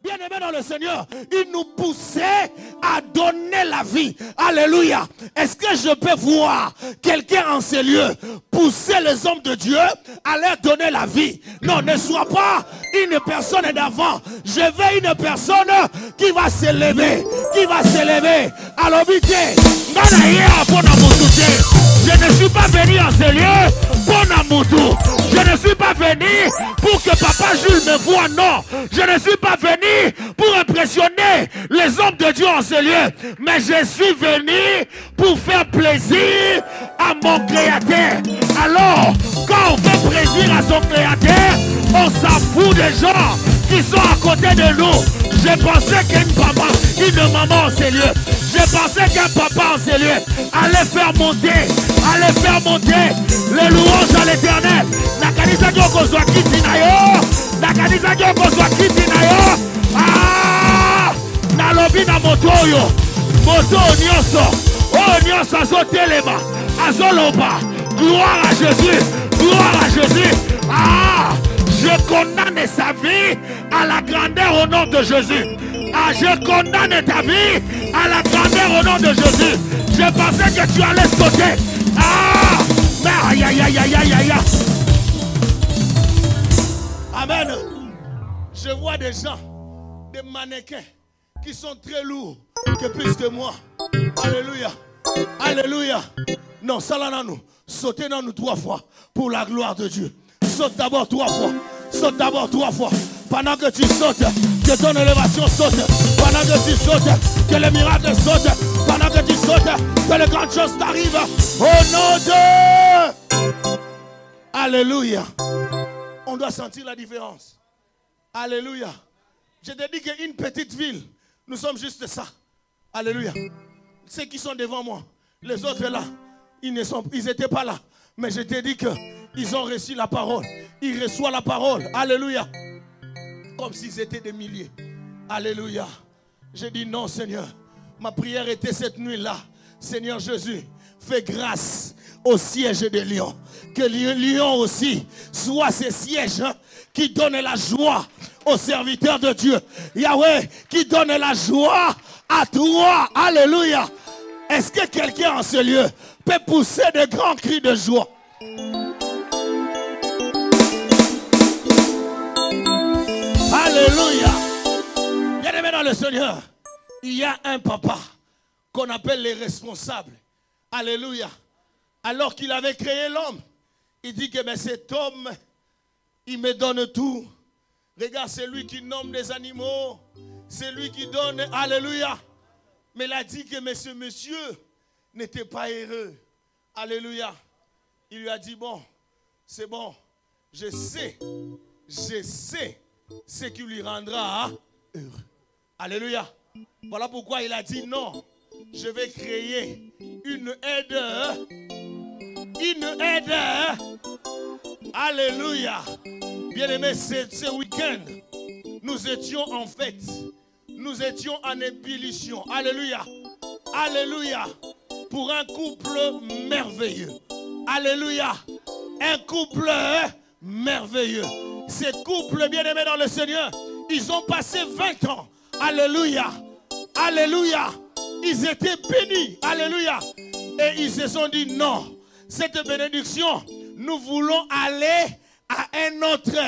Bien-aimés dans le Seigneur, il nous poussait à donner la vie. Alléluia. Est-ce que je peux voir quelqu'un en ces lieux pousser les hommes de Dieu à leur donner la vie? Non, ne sois pas une personne d'avant. Je veux une personne qui va s'élever. Qui va s'élever. Alors, vite. Je ne suis pas venu en ces lieux pour Namoutou. Je ne suis pas venu pour que Papa Jules me voie. Non. Je ne suis pas venu pour impressionner les hommes de Dieu en ces lieux. Mais je suis venu pour faire plaisir à mon Créateur. Alors, quand on fait plaisir à son Créateur, on s'en fout des gens qui sont à côté de nous. Je pensais qu'une maman en ces lieux, je pensais qu'un papa en ces lieux allait faire monter les louanges à l'Éternel. Nakanisa Dioko soit kitinayo, Nakanisa Dioko soit kitinayo. Ah, nalobi na motoyo, moto nyonso azotelema, azoloba. Gloire à Jésus, gloire à Jésus. Ah, je condamne sa vie à la grandeur au nom de Jésus. Ah, je condamne ta vie à la grandeur au nom de Jésus. Je pensais que tu allais sauter. Ah, mais aïe, aïe, aïe, aïe, aïe, aïe. Amen. Je vois des gens, des mannequins qui sont très lourds que plus que moi. Alléluia. Alléluia. Non, ça là, nous. Sautez dans nous 3 fois pour la gloire de Dieu. Saute d'abord 3 fois. Saute d'abord 3 fois. Pendant que tu sautes, que ton élévation saute. Pendant que tu sautes, que le miracle saute. Pendant que tu sautes, que les grandes choses t'arrivent. Au nom de... Alléluia. On doit sentir la différence. Alléluia. Je te dis qu'une petite ville, nous sommes juste ça. Alléluia. Ceux qui sont devant moi, les autres là, ils n'étaient pas là. Mais je te dis qu'ils ont reçu la parole. Ils reçoivent la parole. Alléluia. Comme s'ils étaient des milliers. Alléluia. J'ai dit non, Seigneur. Ma prière était cette nuit-là. Seigneur Jésus, fais grâce au siège de Lyon. Que Lyon aussi soit ce siège qui donne la joie aux serviteurs de Dieu. Yahweh, qui donne la joie à toi. Alléluia. Est-ce que quelqu'un en ce lieu peut pousser de grands cris de joie? Alléluia. Bien-aimé dans le Seigneur, il y a un papa qu'on appelle les responsables. Alléluia. Alors qu'il avait créé l'homme, il dit que mais cet homme, il me donne tout. Regarde, c'est lui qui nomme des animaux. C'est lui qui donne. Alléluia. Mais il a dit que mais ce monsieur n'était pas heureux. Alléluia. Il lui a dit, bon, c'est bon. Je sais ce qui lui rendra heureux. Alléluia. Voilà pourquoi il a dit non. Je vais créer une aide. Une aide. Alléluia. Bien-aimés, ce week-end, nous étions en fête. Nous étions en ébullition. Alléluia. Alléluia. Pour un couple merveilleux. Alléluia. Un couple merveilleux. Ces couples bien-aimés dans le Seigneur, ils ont passé 20 ans. Alléluia. Alléluia. Ils étaient bénis. Alléluia. Et ils se sont dit non. Cette bénédiction, nous voulons aller à un autre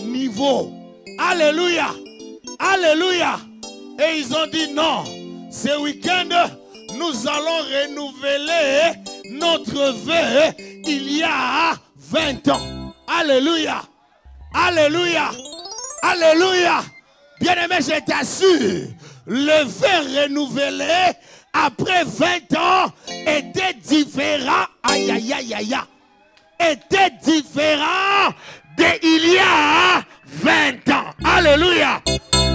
niveau. Alléluia. Alléluia. Et ils ont dit non. Ce week-end, nous allons renouveler notre vœu il y a 20 ans. Alléluia. Alléluia. Alléluia. Bien-aimé, je t'assure, le vœu renouvelé après 20 ans était différent. Aïe, aïe, aïe, aïe, aïe. Était différent d'il y a 20 ans. Alléluia.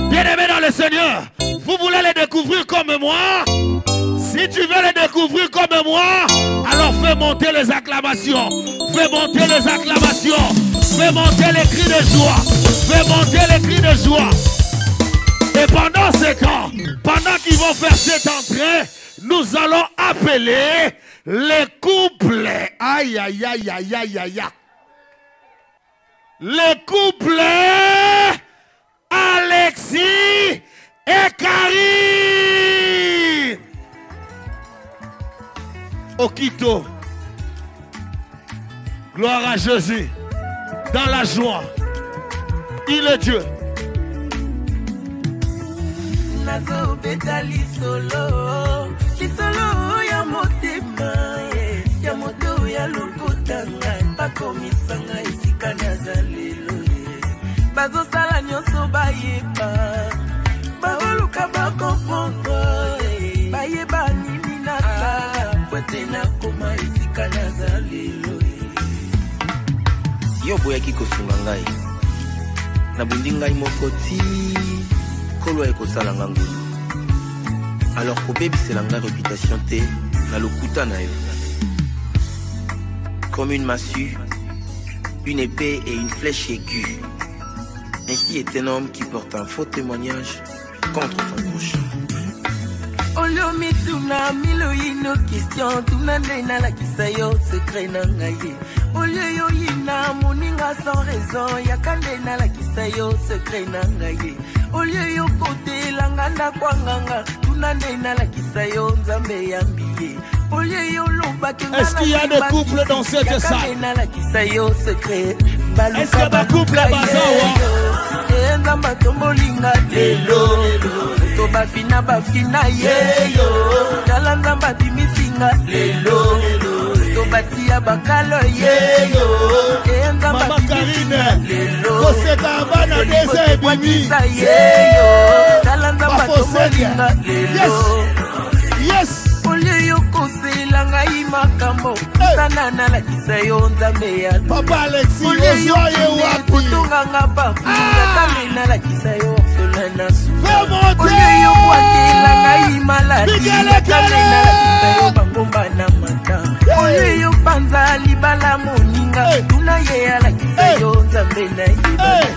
Bien-aimé dans le Seigneur, vous voulez le découvrir comme moi? Si tu veux le découvrir comme moi, alors fais monter les acclamations. Fais monter les acclamations. Fais monter les cris de joie. Fais monter les cris de joie. Et pendant ce temps, pendant qu'ils vont faire cette entrée, nous allons appeler les couples. Aïe, aïe, aïe, aïe, aïe, aïe. Le couple Alexis et Karine. Okito. Gloire à Jésus. Dans la joie. Il est Dieu. Nazo betali solo. Lisolo ya motema. Ya moto ya lokotanga. Bakomisanga esika nazalelo. Bazo sala nyoso bayeba. Baoluka bakompongo. Bayeba nini nasa. Kwete nakoma esika nazalelo. Yo boyaki kosunga ngai nabundi ngai moko ti kolwa ekosala nga ngulu alors kobebisela ngai réputation te na lokuta na yo comme une massue, une épée et une flèche aiguë. Ainsi est un homme qui porte un faux témoignage contre son prochain. Olio mituna milo ino question tuna ndena la kisayo secret na ngai. Olio yo ina moninga sans raison yakandena la kisayo secret na ngai. Olio yo kote langanda kwanganga tuna ndena la kisayo nzambe yambiye. Olio yo loba kenga. Est-ce qu'il y a des couples dans cette salle? Yakandena la kisayo secret. Est-ce qu'il y a des couples à Bazawa? Nzamba tombolinga lelo. Toba fina bafina yeyo. Tala nzamba bimisinga lelo. Toba tia bakalo yeyo. Nzamba bimisinga lelo. Koseka abana dese bimi yeyo. Tala nzamba tombolinga lelo. Yes. Olio kosela ngai makambo. Sana na la kisayo nzambe ya. Papa Alexis, ozoye wapi? Kutunga ngapa. Kamena la kisayo solana su. Fais monter. Olio kwakela ngai maladi. Kamena la kisayo bangomba na mata. Olio panza libala moninga. Tuna ye la kisayo nzambe na ye.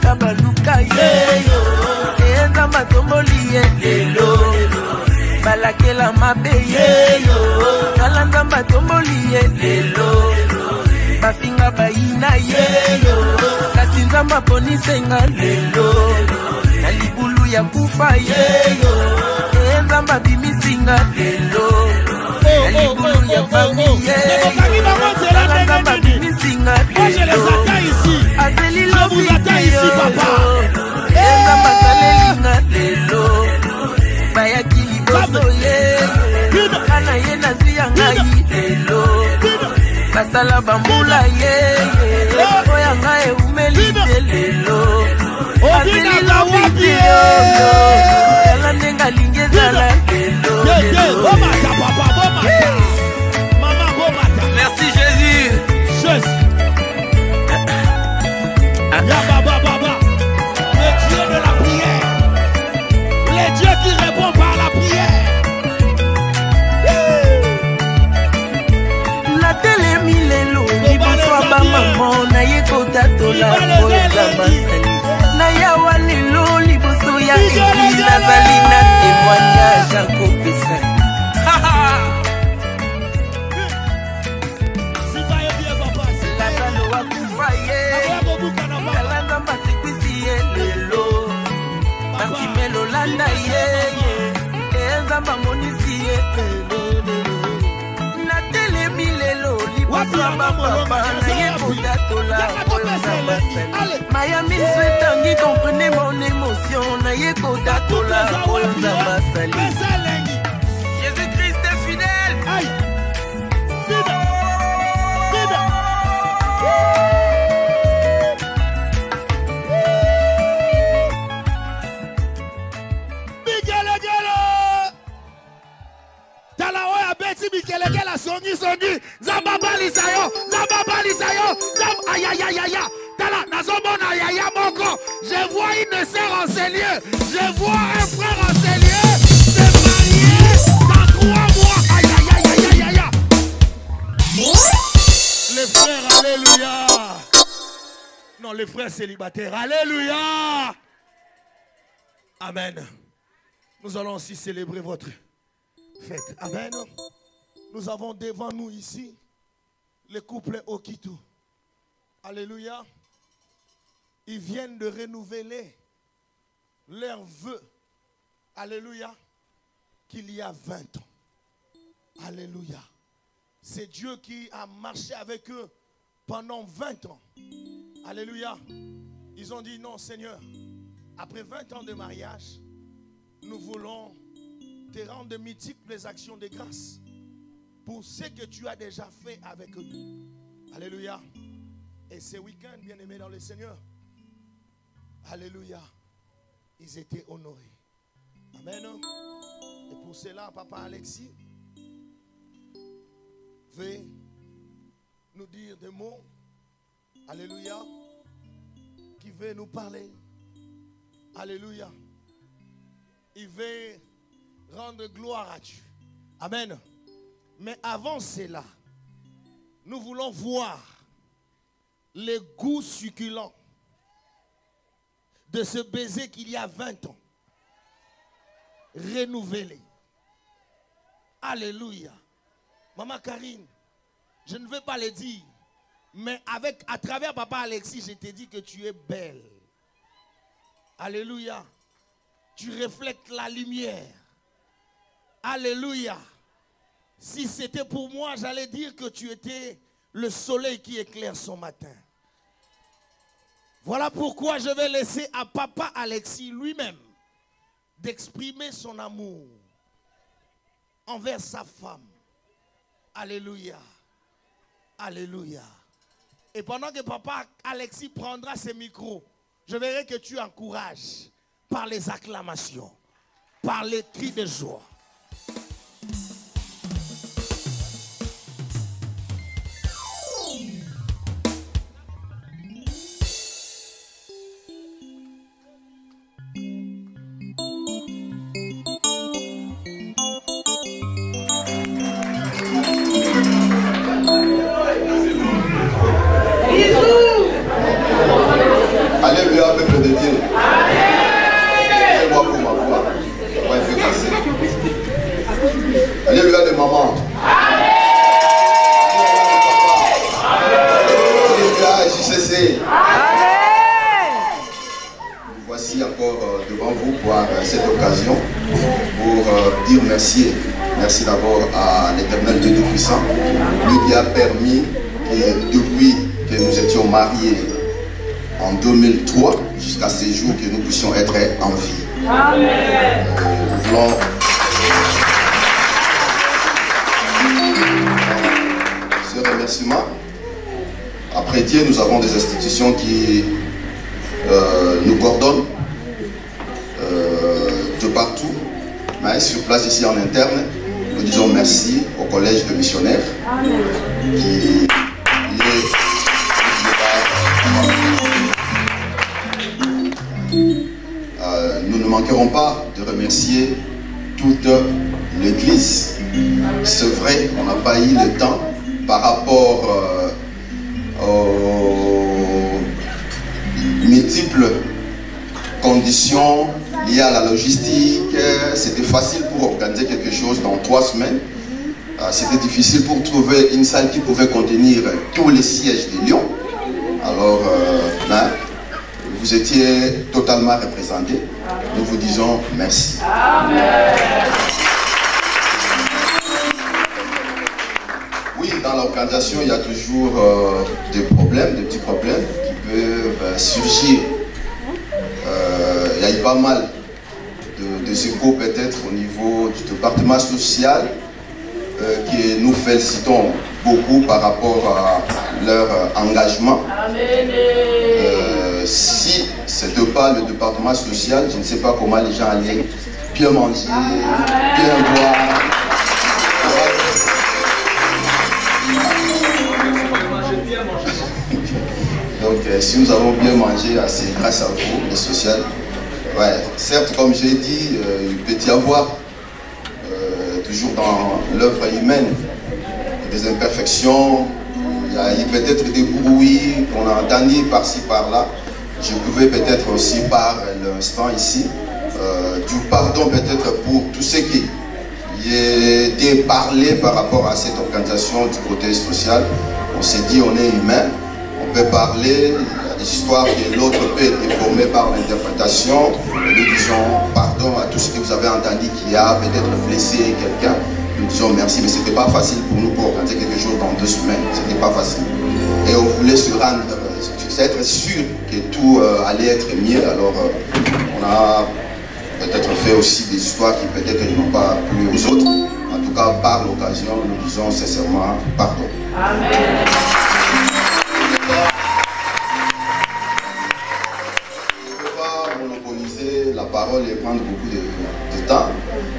Kabaluka yeyo. Nzamba tomboliye lelo. Balakela mabe yeyo. Kala nzamba tomboliye lelo. Bafinga baina yeyo. Kasi nzamba ponisenga lelo. Na libulu ya kufa yeyo. Nzamba bimisinga lelo. Na libulu ya fami yeyo. Kala nzamba bimisinga lelo. Je les attends ici. Je vous attends ici, papa. Nzamba salelinga lelo. Bayaki liboso yeyo. Kana ye nazuya ngai lelo. Kasala bambula yeyo. Oya ngai umeli lelo. Azeli lobi yeyo. Yala nenga lingezala lelo. Bomata papa, bomata. Maman bomata. Merci Jésus. Jésus. Ya baba baba. Le Dieu de la prière. Le Dieu qui répond par la prière. Na telemi lelo. Liboso ba maman na ye kotatola oza basali. Na yawa lelo liboso ya église nazali na témoignage à kopesa. Lazalo akufa ye. Kalanda mbasikwisi ye lelo. Bakimelo landa ye. Nzamba monisi ye lelo. Na telemi lelo liboso ya papa na ye kotatola oza basali. Miami souhaitangi comprenez mon émotion na ye kotatola oza basali. Jésus-Christ est fidèle. Aïe. Songi Zambabali sayo aïe aïe aïe aïe tala nazomona yaya moko je vois une sœur en Seigneur je vois un frère en Seigneur se marier dans 3 mois aïe aïe aïe aïe aïe aïe les frères alléluia non les frères célibataires alléluia amen nous allons aussi célébrer votre fête amen. Nous avons devant nous ici le couple Okito. Alléluia. ils viennent de renouveler leur vœu. Alléluia. Qu'il y a 20 ans. Alléluia. C'est Dieu qui a marché avec eux pendant 20 ans. Alléluia. Ils ont dit non Seigneur, après 20 ans de mariage, nous voulons te rendre de multiples actions de grâce pour ce que tu as déjà fait avec nous. Alléluia. Et ce week-end, bien aimés dans le Seigneur, alléluia, ils étaient honorés. Amen. Et pour cela, Papa Alexis veut nous dire des mots, alléluia, qui veut nous parler, alléluia. Il veut rendre gloire à Dieu. Amen. Mais avant cela, nous voulons voir les goûts succulents de ce baiser qu'il y a 20 ans. Renouvelé. Alléluia. Maman Karine, je ne veux pas le dire, mais à travers Papa Alexis, je t'ai dit que tu es belle. Alléluia. Tu reflètes la lumière. Alléluia. Si c'était pour moi, j'allais dire que tu étais le soleil qui éclaire son matin. Voilà pourquoi je vais laisser à Papa Alexis lui-même d'exprimer son amour envers sa femme. Alléluia. Alléluia. Et pendant que Papa Alexis prendra ses micros, je verrai que tu encourages par les acclamations, par les cris de joie. Alléluia, peuple de Dieu. Excusez-moi pour ma voix. On va un peu casser. Alléluia de maman. Alléluia de papa. Alléluia JCC. Voici encore devant vous pour cette occasion pour dire merci. Merci d'abord à l'Éternel Dieu Tout-Puissant, lui qui a permis que depuis que nous étions mariés en 2003 jusqu'à ce jour que nous puissions être en vie. Amen. Nous voulons ce remerciement. Après Dieu, nous avons des institutions qui nous coordonnent de partout, mais sur place ici en interne, nous disons merci au collège de missionnaires qui nous ne manquerons pas de remercier toute l'église. C'est vrai, on n'a pas eu le temps par rapport aux multiples conditions liées à la logistique. C'était facile pour organiser quelque chose dans 3 semaines. C'était difficile pour trouver une salle qui pouvait contenir tous les sièges de Lyon. Alors là, vous étiez totalement représentés. Nous vous disons merci. Amen. Oui, dans l'organisation, il y a toujours des problèmes, des petits problèmes qui peuvent surgir. Il y a eu pas mal de échos peut-être au niveau du département social que nous félicitons beaucoup par rapport à leur engagement. Amen. Si ce n'était pas le département social, je ne sais pas comment les gens allaient bien manger, bien boire. Donc si nous avons bien mangé, c'est grâce à vous, les sociales. Ouais, certes, comme j'ai dit, il peut y avoir toujours dans l'œuvre humaine des imperfections. Il y a eu peut-être des bruits qu'on a entendus par-ci, par-là. Je pouvais peut-être aussi, par l'instant ici, du pardon peut-être pour tout ce qui est été parlé par rapport à cette organisation du côté social. On s'est dit, on est humain, on peut parler, il y a histoire que l'autre peut être déformé par l'interprétation. Nous disons pardon à tous ceux que vous avez entendu qui a peut-être blessé quelqu'un. Nous disons merci, mais ce n'était pas facile pour nous pour organiser quelque chose dans 2 semaines. Ce n'était pas facile. Et on voulait se rendre, être sûr que tout allait être mieux. Alors on a peut-être fait aussi des histoires qui peut-être n'ont pas plu aux autres. En tout cas, par l'occasion, nous disons sincèrement pardon. Amen. Je ne peux pas monopoliser la parole et prendre beaucoup de temps,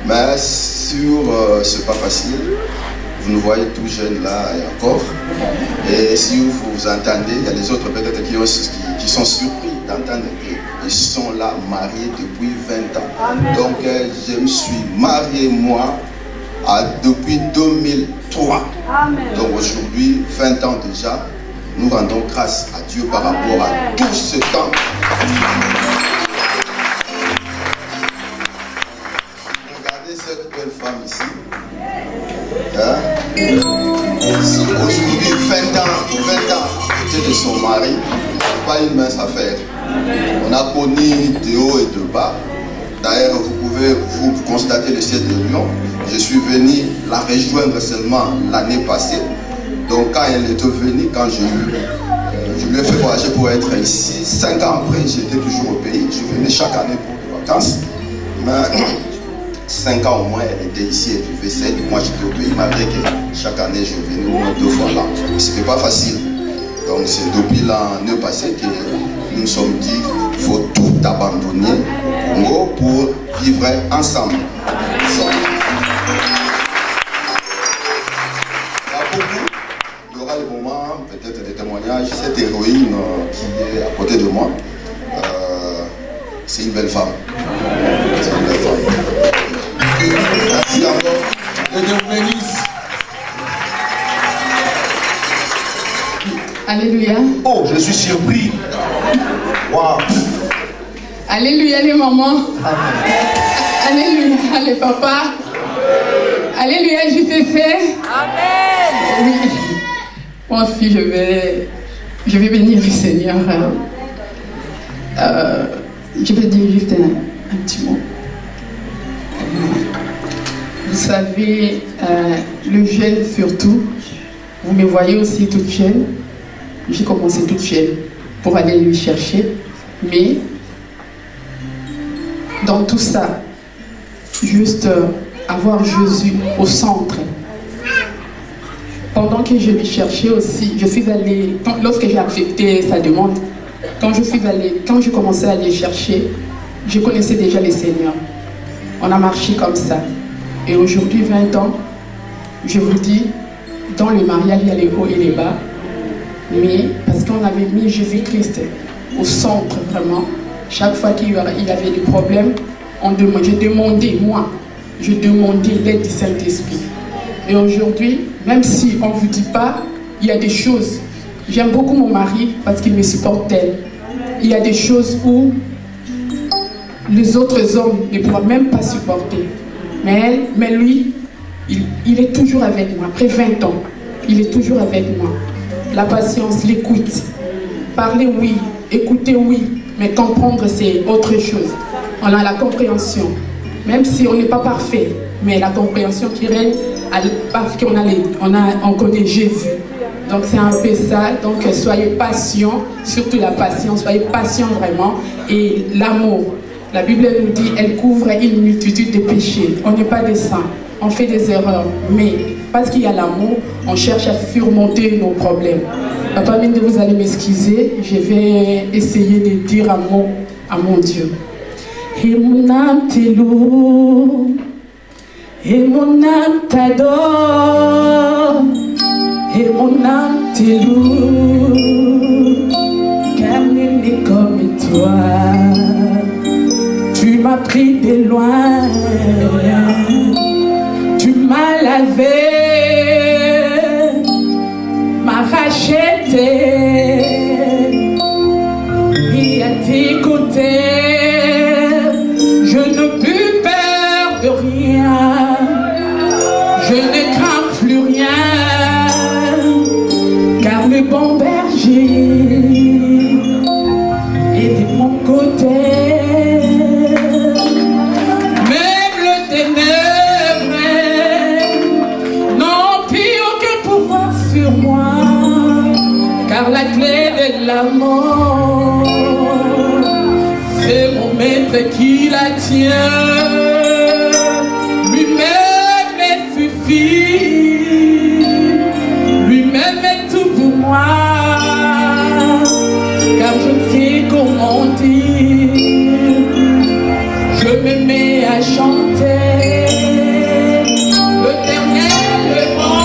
mais sur ce pas facile, vous nous voyez tout jeunes là et encore. Et si vous entendez, il y a des autres peut-être qui sont surpris d'entendre qu'ils sont là mariés depuis 20 ans. Amen. Donc je me suis marié moi depuis 2003. Amen. Donc aujourd'hui, 20 ans déjà, nous rendons grâce à Dieu par rapport à tout ce temps. Regardez cette belle femme ici. Aujourd'hui, 20 ans, c'était de son mari, pas une mince affaire. On a connu de haut et de bas. D'ailleurs, vous pouvez vous constater le siège de Lyon. Je suis venu la rejoindre seulement l'année passée. Donc quand elle était venue, quand je lui ai fait voyager pour être ici, 5 ans après, j'étais toujours au pays. Je venais chaque année pour des vacances. Mais 5 ans au moins, elle était ici, elle vivait seule. Moi, j'étais au pays, malgré que chaque année, je venais au moins 2 fois là. C'était pas facile. Donc, c'est depuis l'année passée que nous nous sommes dit qu'il faut tout abandonner au Congo pour vivre ensemble. Il y aura des moments, peut-être des témoignages. Cette héroïne qui est à côté de moi, c'est une belle femme. C'est une belle femme. Merci encore. Que Dieu vous bénisse. Alléluia. Oh, je suis surpris. Wow. Alléluia les mamans. Alléluia les papas. Alléluia JPP. Amen. Oui. Moi aussi je vais bénir le Seigneur. Je vais dire juste un petit mot. Vous savez, le jeune surtout, vous me voyez aussi toute jeune. J'ai commencé toute jeune pour aller lui chercher. Mais dans tout ça, juste avoir Jésus au centre. Pendant que je lui cherchais aussi, je suis allée, lorsque j'ai accepté sa demande, quand je commençais à aller chercher, je connaissais déjà le Seigneur. On a marché comme ça. Et aujourd'hui, 20 ans, je vous dis, dans le mariage, il y a les hauts et les bas. Mais parce qu'on avait mis Jésus-Christ au centre, vraiment, chaque fois qu'il y avait des problèmes, je demandais l'aide du Saint-Esprit. Et aujourd'hui, même si on ne vous dit pas, il y a des choses. J'aime beaucoup mon mari parce qu'il me supporte tel. Il y a des choses où les autres hommes ne pourront même pas supporter. Mais lui, il est toujours avec moi. Après 20 ans, il est toujours avec moi. La patience, l'écoute. Parler, oui. Écouter, oui. Mais comprendre, c'est autre chose. On a la compréhension. Même si on n'est pas parfait, mais la compréhension qui règne, parce qu'on connaît Jésus. Donc c'est un peu ça. Donc soyez patients, surtout la patience. Soyez patients vraiment. Et l'amour. La Bible nous dit, elle couvre une multitude de péchés. On n'est pas des saints, on fait des erreurs. Mais parce qu'il y a l'amour, on cherche à surmonter nos problèmes. Papa Minde, vous allez m'excuser. Je vais essayer de dire un mot à mon Dieu. Et mon âme te loue, et mon âme t'adore, et mon âme te loue, car nul n'est comme toi. Tu m'as pris de loin, tu m'as lavé, m'as racheté, et à tes côtés, je n'ai plus peur de rien, je ne crains plus rien, car le bon berger côté. Même le ténèbre n'ont plus aucun pouvoir sur moi, car la clé de la mort, c'est mon maître qui la tient. Lui-même est suffit, lui-même est tout pour moi, car je ne sais comment dire. Je me mets à chanter. L'Éternel est bon,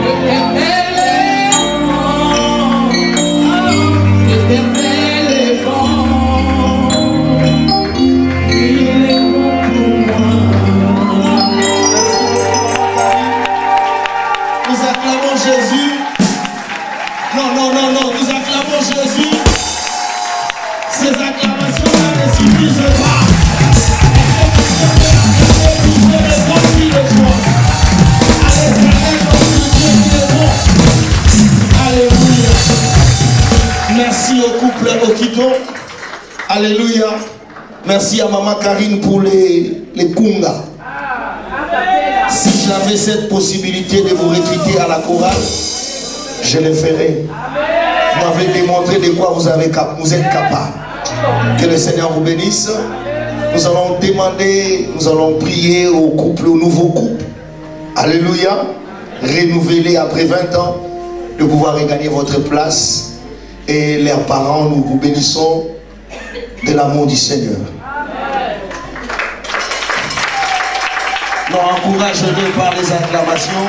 l'Éternel est bon, l'Éternel est bon. Il est bon pour moi. Nous acclamons Jésus. Non, non, non, non, nous acclamons Jésus. Ces acclamations-là ne suffisent pas. Alléluia. Merci au couple Okito. Alléluia. Merci à Maman Karine pour les kunga. Si j'avais cette possibilité de vous recruter à la chorale, je le ferai. Vous m'avez démontré de quoi vous êtes capable. Que le Seigneur vous bénisse. Nous allons demander, nous allons prier au couple, au nouveau couple. Alléluia. Renouveler après 20 ans, de pouvoir regagner votre place. Et leurs parents, nous vous bénissons de l'amour du Seigneur. Non, encouragez-les par les acclamations.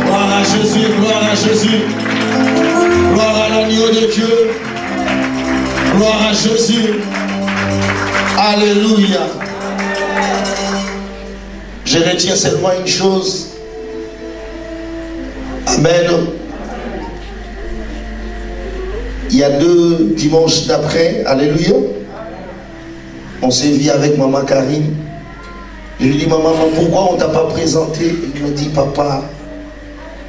Gloire à Jésus, gloire à Jésus. Gloire à l'agneau de Dieu. Gloire à Jésus. Alléluia. Je retiens seulement une chose. Amen. Il y a 2 dimanches d'après, alléluia, on s'est vu avec Maman Karine. Je lui dis, maman, pourquoi on ne t'a pas présenté? Il me dit, papa,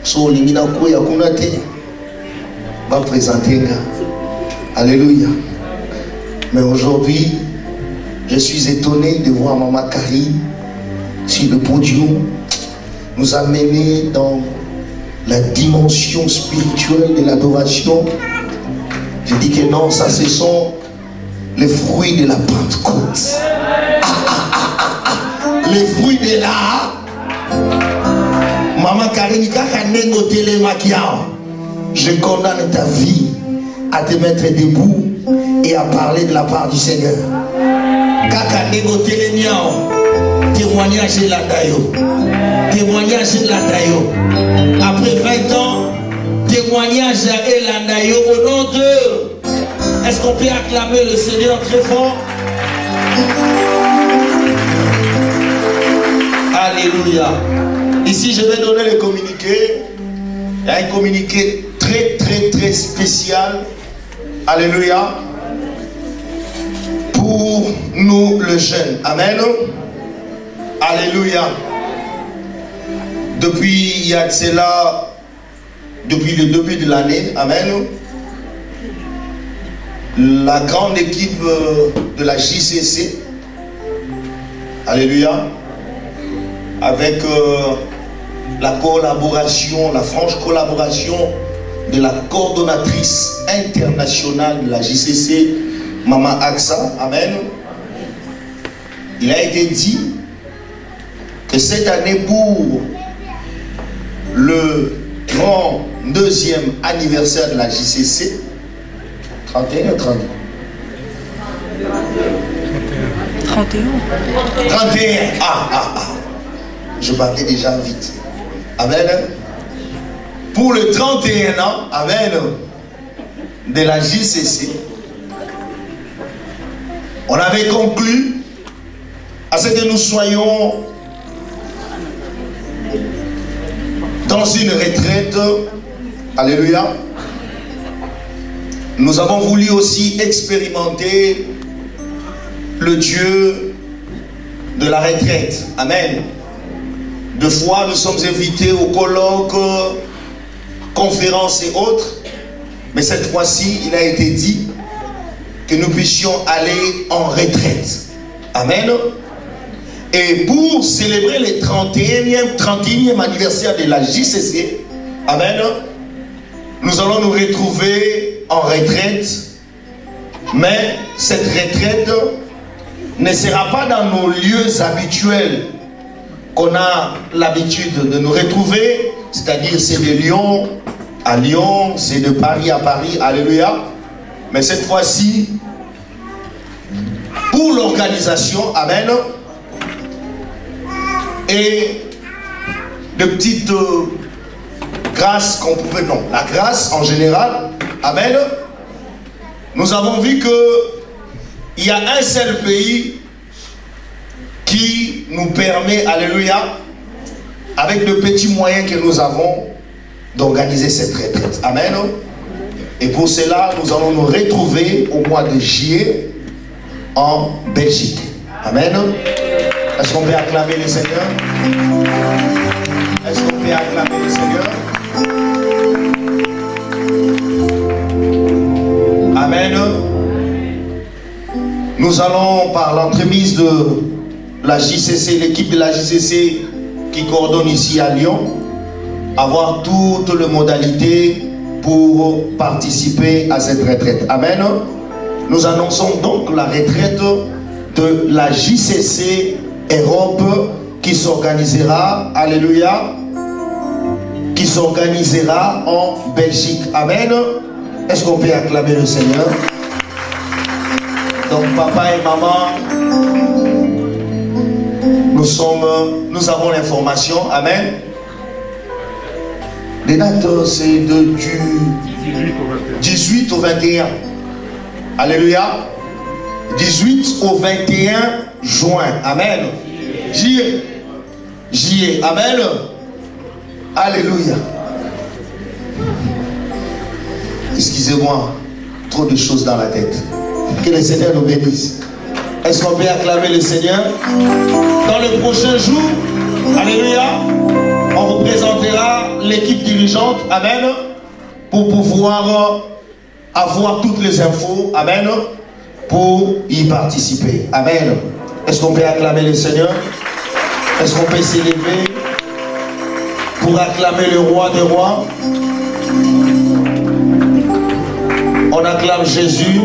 so liminako ya kunate, va présenter là. Alléluia. Mais aujourd'hui, je suis étonné de voir Maman Karine sur le podium nous amener dans la dimension spirituelle de l'adoration. Je dis que non, ça ce sont les fruits de la Pentecôte. Les fruits de la Maman Karine, je condamne ta vie à te mettre debout et à parler de la part du Seigneur. Témoignage de la Dayo. Témoignage de la Dayo. Après 20 ans, témoignage à Elandayo au nom de... Est-ce qu'on peut acclamer le Seigneur très fort? Alléluia. Ici, je vais donner le communiqué. Il y a un communiqué très spécial. Alléluia. Pour nous, le jeune. Amen. Alléluia. Depuis, il y a cela, depuis le début de l'année. Amen. La grande équipe de la JCC. Alléluia. Avec la collaboration, la franche collaboration de la coordonnatrice internationale de la JCC, Maman Aksa. Amen. Il a été dit que cette année, pour le 32e anniversaire de la JCC, 31 ou 30? 31. Je parlais déjà vite. Amen. Pour le 31 ans, amen, de la JCC, on avait conclu à ce que nous soyons dans une retraite. Alléluia. Nous avons voulu aussi expérimenter le Dieu de la retraite. Amen. Deux fois, nous sommes invités aux colloques, conférences et autres. Mais cette fois-ci, il a été dit que nous puissions aller en retraite. Amen. Et pour célébrer le 31e anniversaire de la JCC, amen, nous allons nous retrouver en retraite. Mais cette retraite ne sera pas dans nos lieux habituels qu'on a l'habitude de nous retrouver, c'est-à-dire c'est de Lyon à Lyon, c'est de Paris à Paris, alléluia. Mais cette fois-ci, pour l'organisation, amen, et de petites grâces qu'on pouvait, non, la grâce en général, amen, nous avons vu que il y a un seul pays qui nous permet, alléluia, avec de petits moyens que nous avons, d'organiser cette retraite. Amen. Et pour cela, nous allons nous retrouver au mois de juillet en Belgique. Amen. Est-ce qu'on peut acclamer le Seigneur? Est-ce qu'on peut acclamer le Seigneur? Amen. Nous allons, par l'entremise de la JCC, l'équipe de la JCC qui coordonne ici à Lyon, avoir toutes les modalités pour participer à cette retraite. Amen. Nous annonçons donc la retraite de la JCC Europe qui s'organisera, alléluia, qui s'organisera en Belgique. Amen. Est-ce qu'on peut acclamer le Seigneur? Donc papa et maman, nous avons l'information. Amen. Les dates, c'est du 18 au 21. Alléluia. 18 au 21 juin. Amen. Juillet. Amen. Alléluia. Excusez-moi, trop de choses dans la tête. Que le Seigneur nous bénisse. Est-ce qu'on peut acclamer le Seigneur? Dans le prochain jour, alléluia, on vous présentera l'équipe dirigeante, amen, pour pouvoir avoir toutes les infos, amen, pour y participer. Amen. Est-ce qu'on peut acclamer le Seigneur? Est-ce qu'on peut s'élever pour acclamer le roi des rois? On acclame Jésus.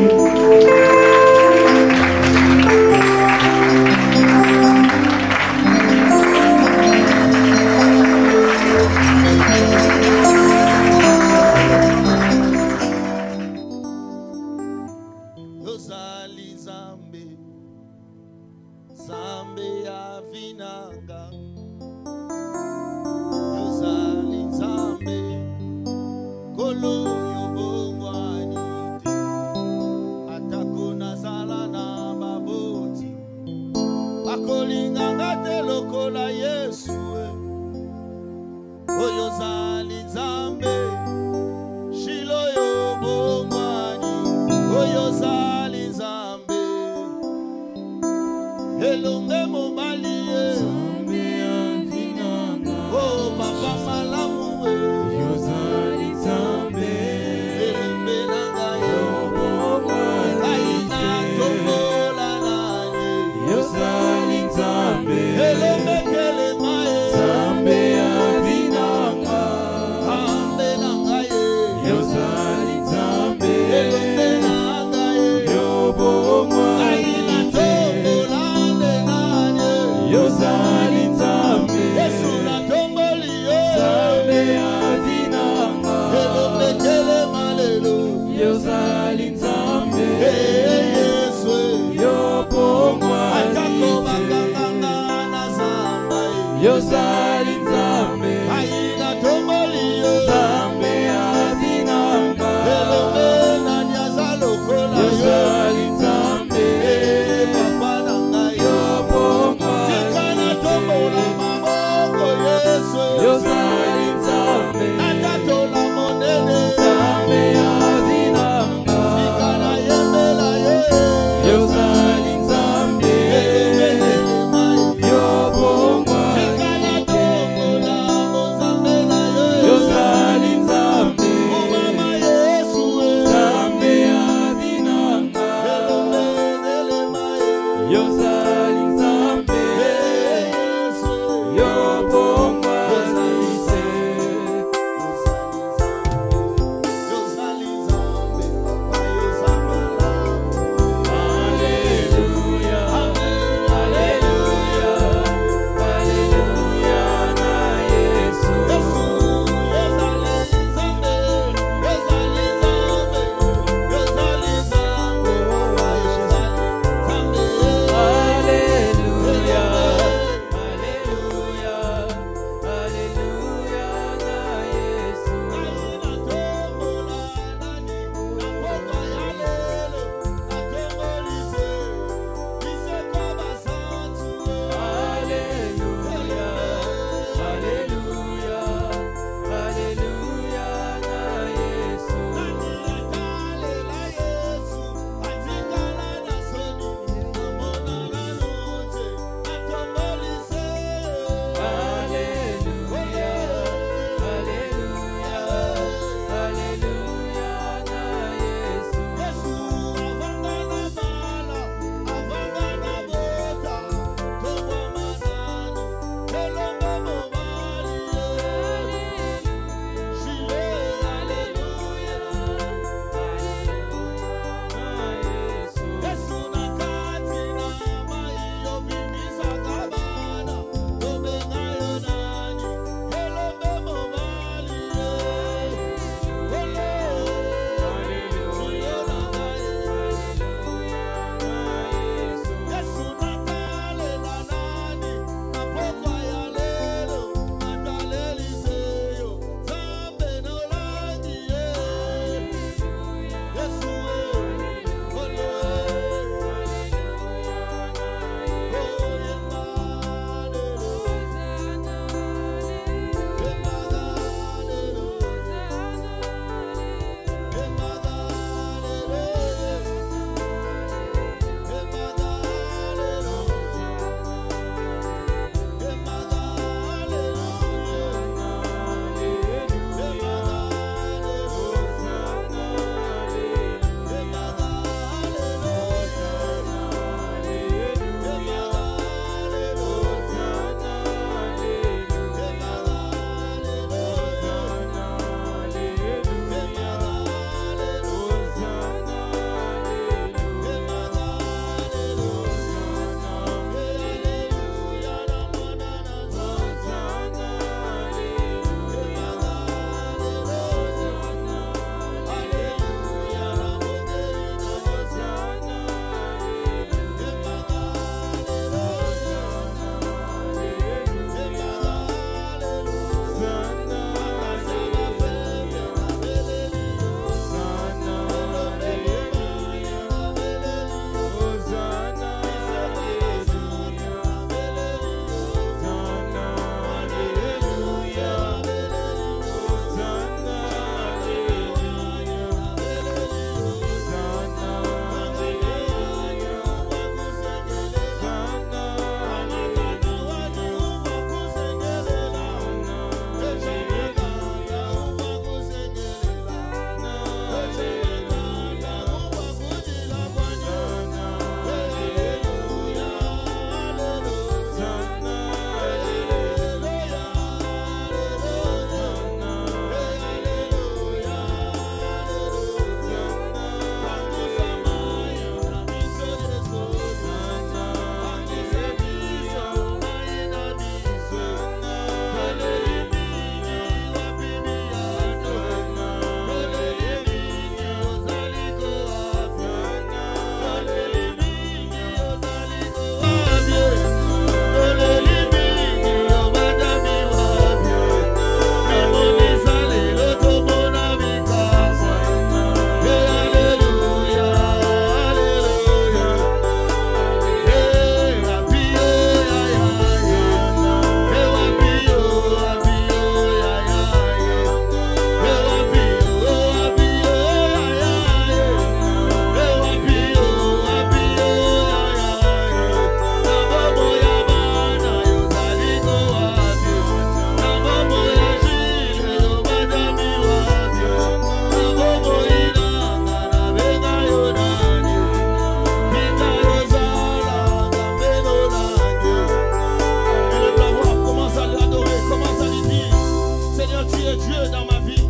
Seigneur, tu es Dieu dans ma vie.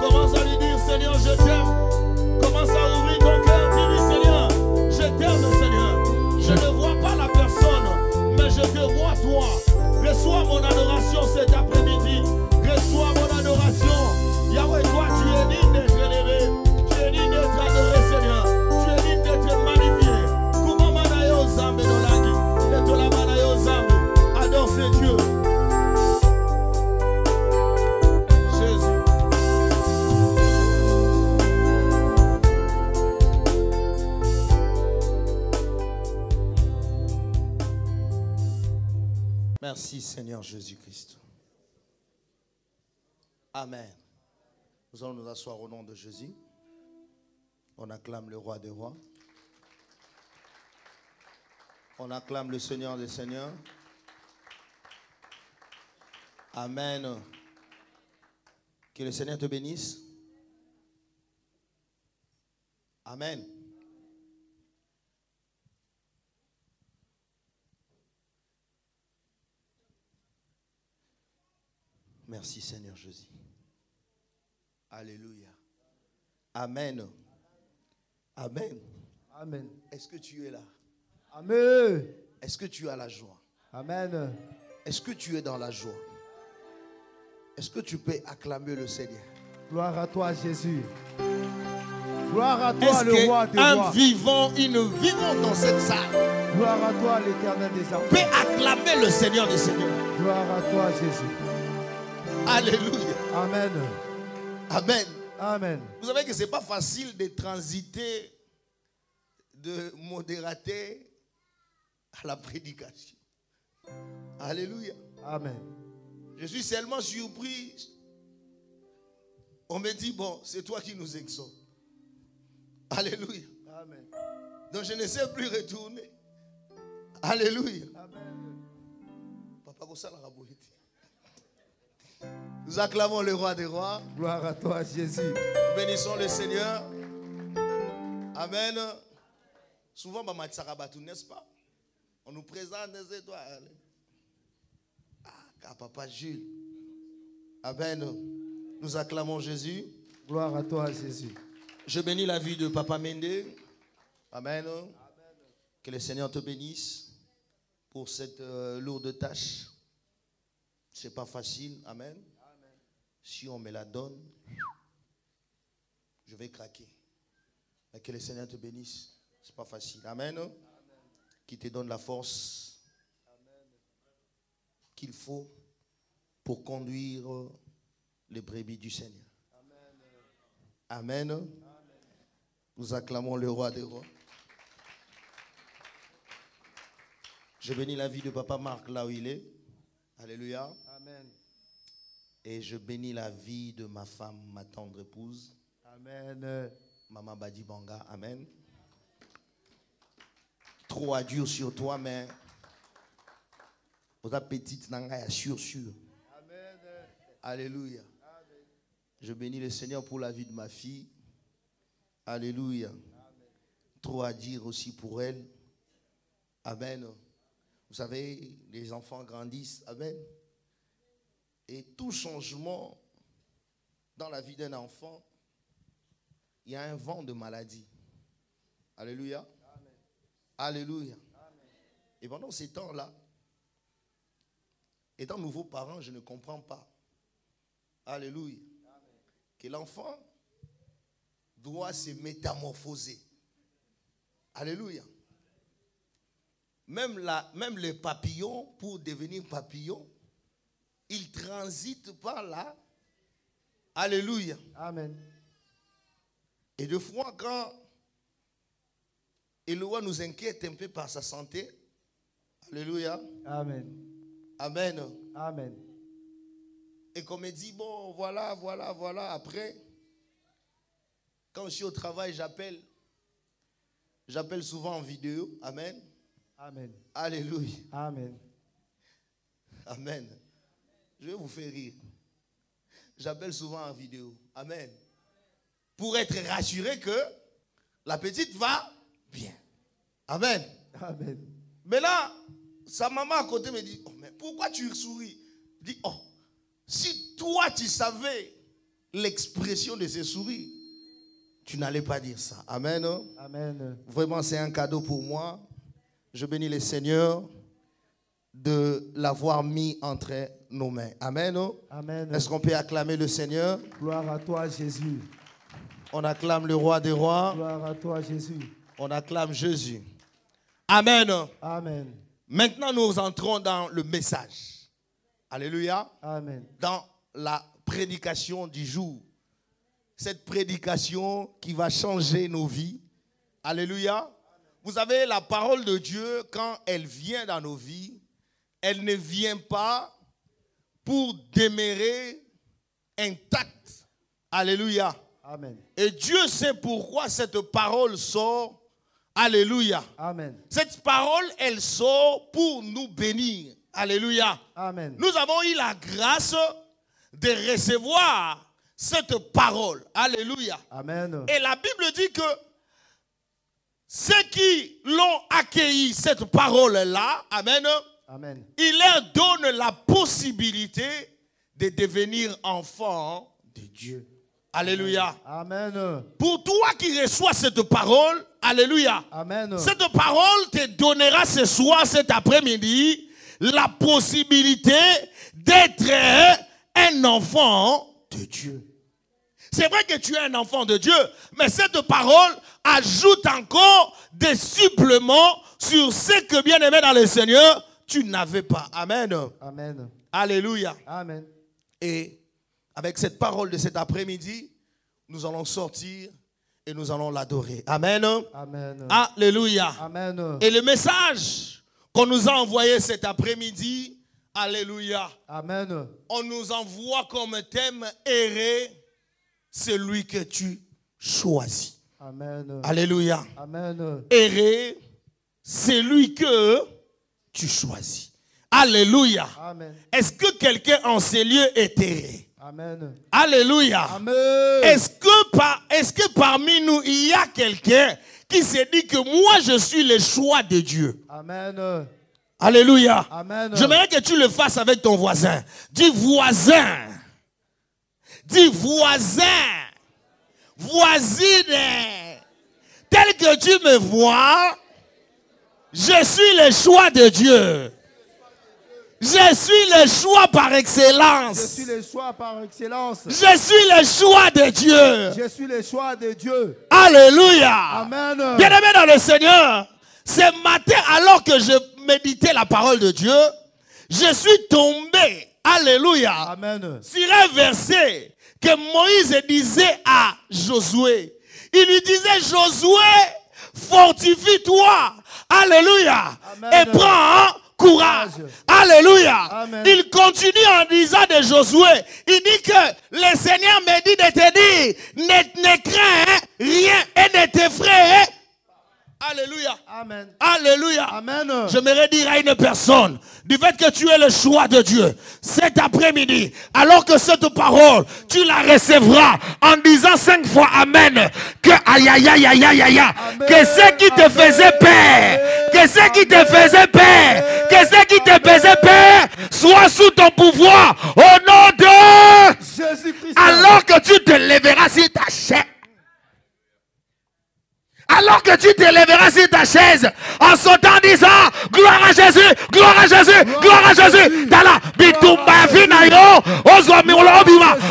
Commence à lui dire, Seigneur, je t'aime. Commence à ouvrir ton cœur. Dis-lui, Seigneur, je t'aime, Seigneur. Je ne vois pas la personne, mais je te vois toi. Reçois mon adoration cet après-midi. Reçois mon adoration. Yahweh, toi, tu es digne d'être élevé. Tu es digne d'être adoré, Seigneur. Tu es digne d'être magnifié. Comment manayo zambe dolagi. Netola manayo zambe. Adore ce Dieu. Jésus. Merci Seigneur Jésus-Christ. Amen. Nous allons nous asseoir au nom de Jésus. On acclame le roi des rois. On acclame le Seigneur des seigneurs. Amen. Que le Seigneur te bénisse. Amen. Merci Seigneur Jésus. Alléluia. Amen. Amen. Amen. Est-ce que tu es là? Amen. Est-ce que tu as la joie? Amen. Est-ce que tu es dans la joie? Est-ce que tu peux acclamer le Seigneur? Gloire à toi Jésus. Gloire à toi Est-ce le roi des qu'un rois. vivant, une vivante dans cette salle Gloire à toi l'Éternel des armées. peut acclamer le Seigneur des seigneurs? Gloire à toi Jésus. Alléluia. Amen. Amen. Amen. Vous savez que ce n'est pas facile de transiter de modérateur à la prédication. Alléluia. Amen. Je suis seulement surpris. On me dit, bon, c'est toi qui nous exhortes. Alléluia. Amen. Donc je ne sais plus retourner. Alléluia. Amen. Papa, nous acclamons le roi des rois. Gloire à toi Jésus. Nous bénissons le Seigneur. Amen. Souvent, n'est-ce pas? On nous présente des étoiles. Ah, Papa Jules. Amen. Nous acclamons Jésus. Gloire à toi Jésus. Je bénis la vie de Papa Mende. Amen. Que le Seigneur te bénisse pour cette lourde tâche. Ce n'est pas facile. Amen. Si on me la donne, je vais craquer. Mais que le Seigneur te bénisse. Ce n'est pas facile. Amen. Qui te donne la force qu'il faut pour conduire les brebis du Seigneur. Amen. Nous acclamons le roi des rois. Je bénis la vie de Papa Marc là où il est. Alléluia. Amen. Et je bénis la vie de ma femme, ma tendre épouse. Amen. Maman Badi Banga. Amen. Trop à dur sur toi, mais ta petite nanga sûr. Amen. Alléluia. Je bénis le Seigneur pour la vie de ma fille. Alléluia. Trop à dire aussi pour elle. Amen. Vous savez, les enfants grandissent. Amen. Et tout changement dans la vie d'un enfant, il y a un vent de maladie. Alléluia. Amen. Alléluia. Amen. Et pendant ces temps-là, étant nouveau parent, je ne comprends pas. Alléluia. Amen. Que l'enfant doit se métamorphoser. Alléluia. Même les papillons, pour devenir papillon, ils transitent par là. Alléluia. Amen. Et de fois, quand Eloa nous inquiète un peu par sa santé, alléluia. Amen. Amen. Amen. Et qu'on me dit, bon, voilà. Après, quand je suis au travail, j'appelle souvent en vidéo. Amen. Amen. Alléluia. Amen. Amen. Je vais vous faire rire. J'appelle souvent en vidéo. Amen. Pour être rassuré que la petite va bien. Amen. Amen. Mais là, sa maman à côté me dit, oh, mais pourquoi tu souris? Je dis, oh, Si toi tu savais l'expression de ces souris, tu n'allais pas dire ça. Amen. Amen. Vraiment, c'est un cadeau pour moi. Je bénis le Seigneur de l'avoir mis entre nos mains. Amen. Amen. Est-ce qu'on peut acclamer le Seigneur? Gloire à toi, Jésus. On acclame le roi des rois. Gloire à toi, Jésus. On acclame Jésus. Amen. Amen. Maintenant, nous entrons dans le message. Alléluia. Amen. Dans la prédication du jour. Cette prédication qui va changer nos vies. Alléluia. Vous savez, la parole de Dieu, quand elle vient dans nos vies, elle ne vient pas pour demeurer intacte. Alléluia. Amen. Et Dieu sait pourquoi cette parole sort. Alléluia. Amen. Cette parole, elle sort pour nous bénir. Alléluia. Amen. Nous avons eu la grâce de recevoir cette parole. Alléluia. Amen. Et la Bible dit que ceux qui l'ont accueilli, cette parole-là, amen, Amen. il leur donne la possibilité de devenir enfants de Dieu. Alléluia. Amen. Pour toi qui reçois cette parole, alléluia. Amen. Cette parole te donnera ce soir, cet après-midi, la possibilité d'être un enfant de Dieu. C'est vrai que tu es un enfant de Dieu, mais cette parole ajoute encore des suppléments sur ce que, bien aimé dans le Seigneur, tu n'avais pas. Amen. Amen. Alléluia. Amen. Et avec cette parole de cet après-midi, nous allons sortir et nous allons l'adorer. Amen. Amen. Alléluia. Amen. Et le message qu'on nous a envoyé cet après-midi, alléluia, Amen. on nous envoie comme thème errer, celui que tu choisis. Amen. Alléluia. Amen. Errer, celui que tu choisis. Alléluia. Amen. Est-ce que quelqu'un en ces lieux est erré? Amen. Alléluia. Amen. Est-ce que parmi nous, il y a quelqu'un qui s'est dit que moi, je suis le choix de Dieu? Amen. Alléluia. Amen. J'aimerais que tu le fasses avec ton voisin. Dis voisin. Dis voisin. Voisine. Tel que tu me vois, je suis le choix de Dieu. Je suis le choix par excellence. Je suis le choix par excellence. Je suis le choix de Dieu. Je suis le choix de Dieu. Alléluia. Amen. Bien-aimé dans le Seigneur, ce matin, alors que je méditais la parole de Dieu, je suis tombé, alléluia, Amen. sur un verset que Moïse disait à Josué. Il lui disait, Josué, fortifie-toi, alléluia, Amen. et prends courage. Alléluia. Amen. Il continue en disant de Josué, il dit que le Seigneur me dit de te dire, ne crains rien et ne t'effraie. Alléluia. Amen. Alléluia. Amen. J'aimerais dire à une personne, du fait que tu es le choix de Dieu, cet après-midi, alors que cette parole, tu la recevras en disant 5 fois Amen, que aïe aïe aïe aïe aïe aïe, que ce qui te faisait peur, que ce qui te faisait peur, que ce qui te faisait peur, soit sous ton pouvoir, au nom de Jésus-Christ. alors que tu te lèveras sur ta chaise. Alors que tu te lèveras sur ta chaise en sautant disant gloire à Jésus, gloire à Jésus, gloire à Jésus. Dala bitumba finayo ozwa miolo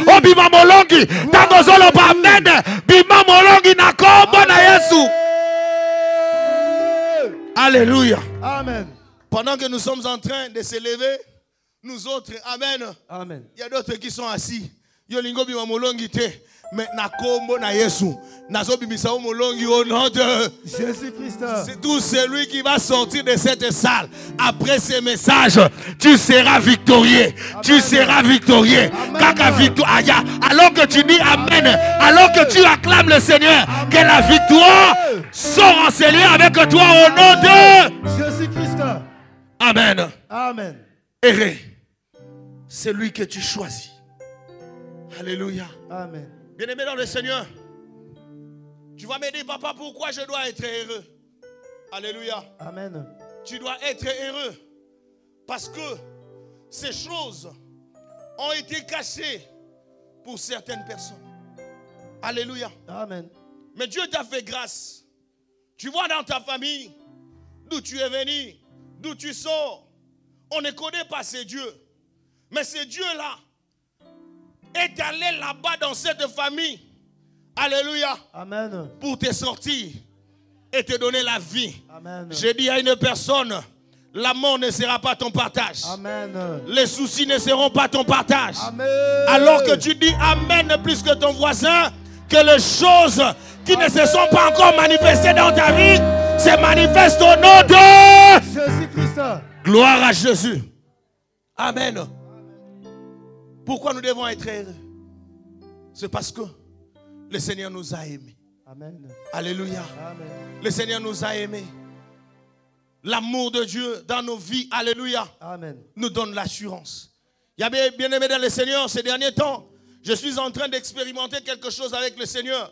obima molongi tango zolo bamene bima molongi na kombo na Yesu. Alléluia. Amen. Pendant que nous sommes en train de se lever, nous autres, amen. Amen. Il y a d'autres qui sont assis. Yolingo bima molongi te. Mais na kombo na Yesu. Nazo bimisa molongi au nom de Jésus-Christ. c'est tout celui qui va sortir de cette salle. Après ces messages, tu seras victorieux. Amen. Tu seras victorieux. Amen. Kaka victoire. Alors que tu dis Amen. Alors que tu acclames le Seigneur. Amen. Que la victoire sort en ce lieu avec toi au nom de Jésus-Christ. Amen. Amen. Erré. C'est lui que tu choisis. Alléluia. Amen. Bien-aimé dans le Seigneur, tu vas me dire, papa, pourquoi je dois être heureux? Alléluia. Amen. Tu dois être heureux parce que ces choses ont été cachés pour certaines personnes. Alléluia. Amen. Mais Dieu t'a fait grâce. Tu vois dans ta famille, d'où tu es venu, d'où tu sors, on ne connaît pas ces dieux. Mais ces dieux-là est allé là-bas dans cette famille. Alléluia. Amen. Pour te sortir et te donner la vie. Amen. J'ai dit à une personne, la mort ne sera pas ton partage. Amen. Les soucis ne seront pas ton partage. Amen. Alors que tu dis Amen plus que ton voisin, que les choses qui ne se sont pas encore manifestées dans ta vie se manifestent au nom de Jésus-Christ. Gloire à Jésus. Amen. Pourquoi nous devons être heureux? C'est parce que le Seigneur nous a aimés. Amen. Alléluia. Amen. Le Seigneur nous a aimés. L'amour de Dieu dans nos vies, alléluia, Amen. nous donne l'assurance. Il y avait bien aimé dans le Seigneur ces derniers temps. Je suis en train d'expérimenter quelque chose avec le Seigneur.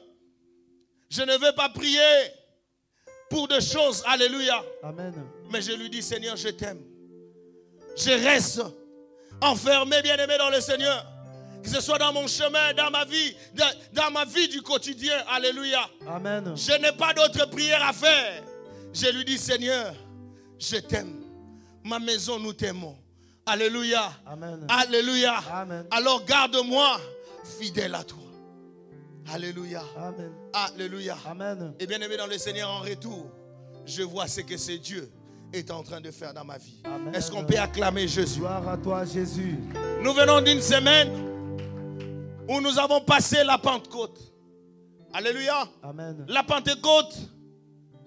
Je ne veux pas prier pour des choses, alléluia. Amen. Mais je lui dis, Seigneur, je t'aime. Je reste enfermé, bien aimé dans le Seigneur. Que ce soit dans mon chemin, dans ma vie du quotidien, alléluia. Amen. Je n'ai pas d'autre prière à faire. Je lui dis, Seigneur, je t'aime. Ma maison, nous t'aimons. Alléluia. Amen. Alléluia. Amen. Alors garde-moi fidèle à toi. Alléluia. Amen. Alléluia. Amen. Et bien aimé dans le Seigneur, en retour, je vois ce que ce Dieu est en train de faire dans ma vie. Amen. Est-ce qu'on peut acclamer Jésus? Gloire à toi, Jésus. Nous venons d'une semaine où nous avons passé la Pentecôte. Alléluia. Amen. La Pentecôte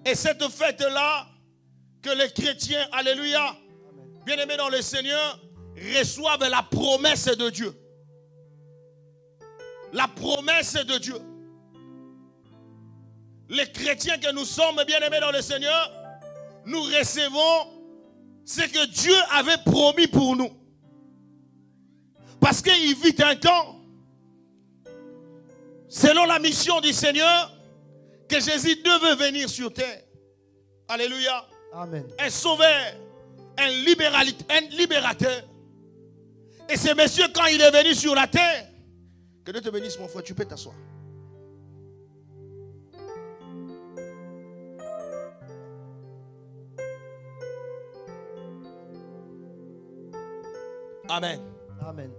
est cette fête-là que les chrétiens, alléluia, bien-aimés dans le Seigneur, reçoivent la promesse de Dieu. La promesse de Dieu. Les chrétiens que nous sommes, bien-aimés dans le Seigneur, nous recevons ce que Dieu avait promis pour nous. Parce qu'il vit un temps, selon la mission du Seigneur, que Jésus devait venir sur terre. Alléluia. Amen. Un sauveur, un libérateur. Et ce monsieur, quand il est venu sur la terre, que Dieu te bénisse, mon frère, tu peux t'asseoir. Amen. Amen.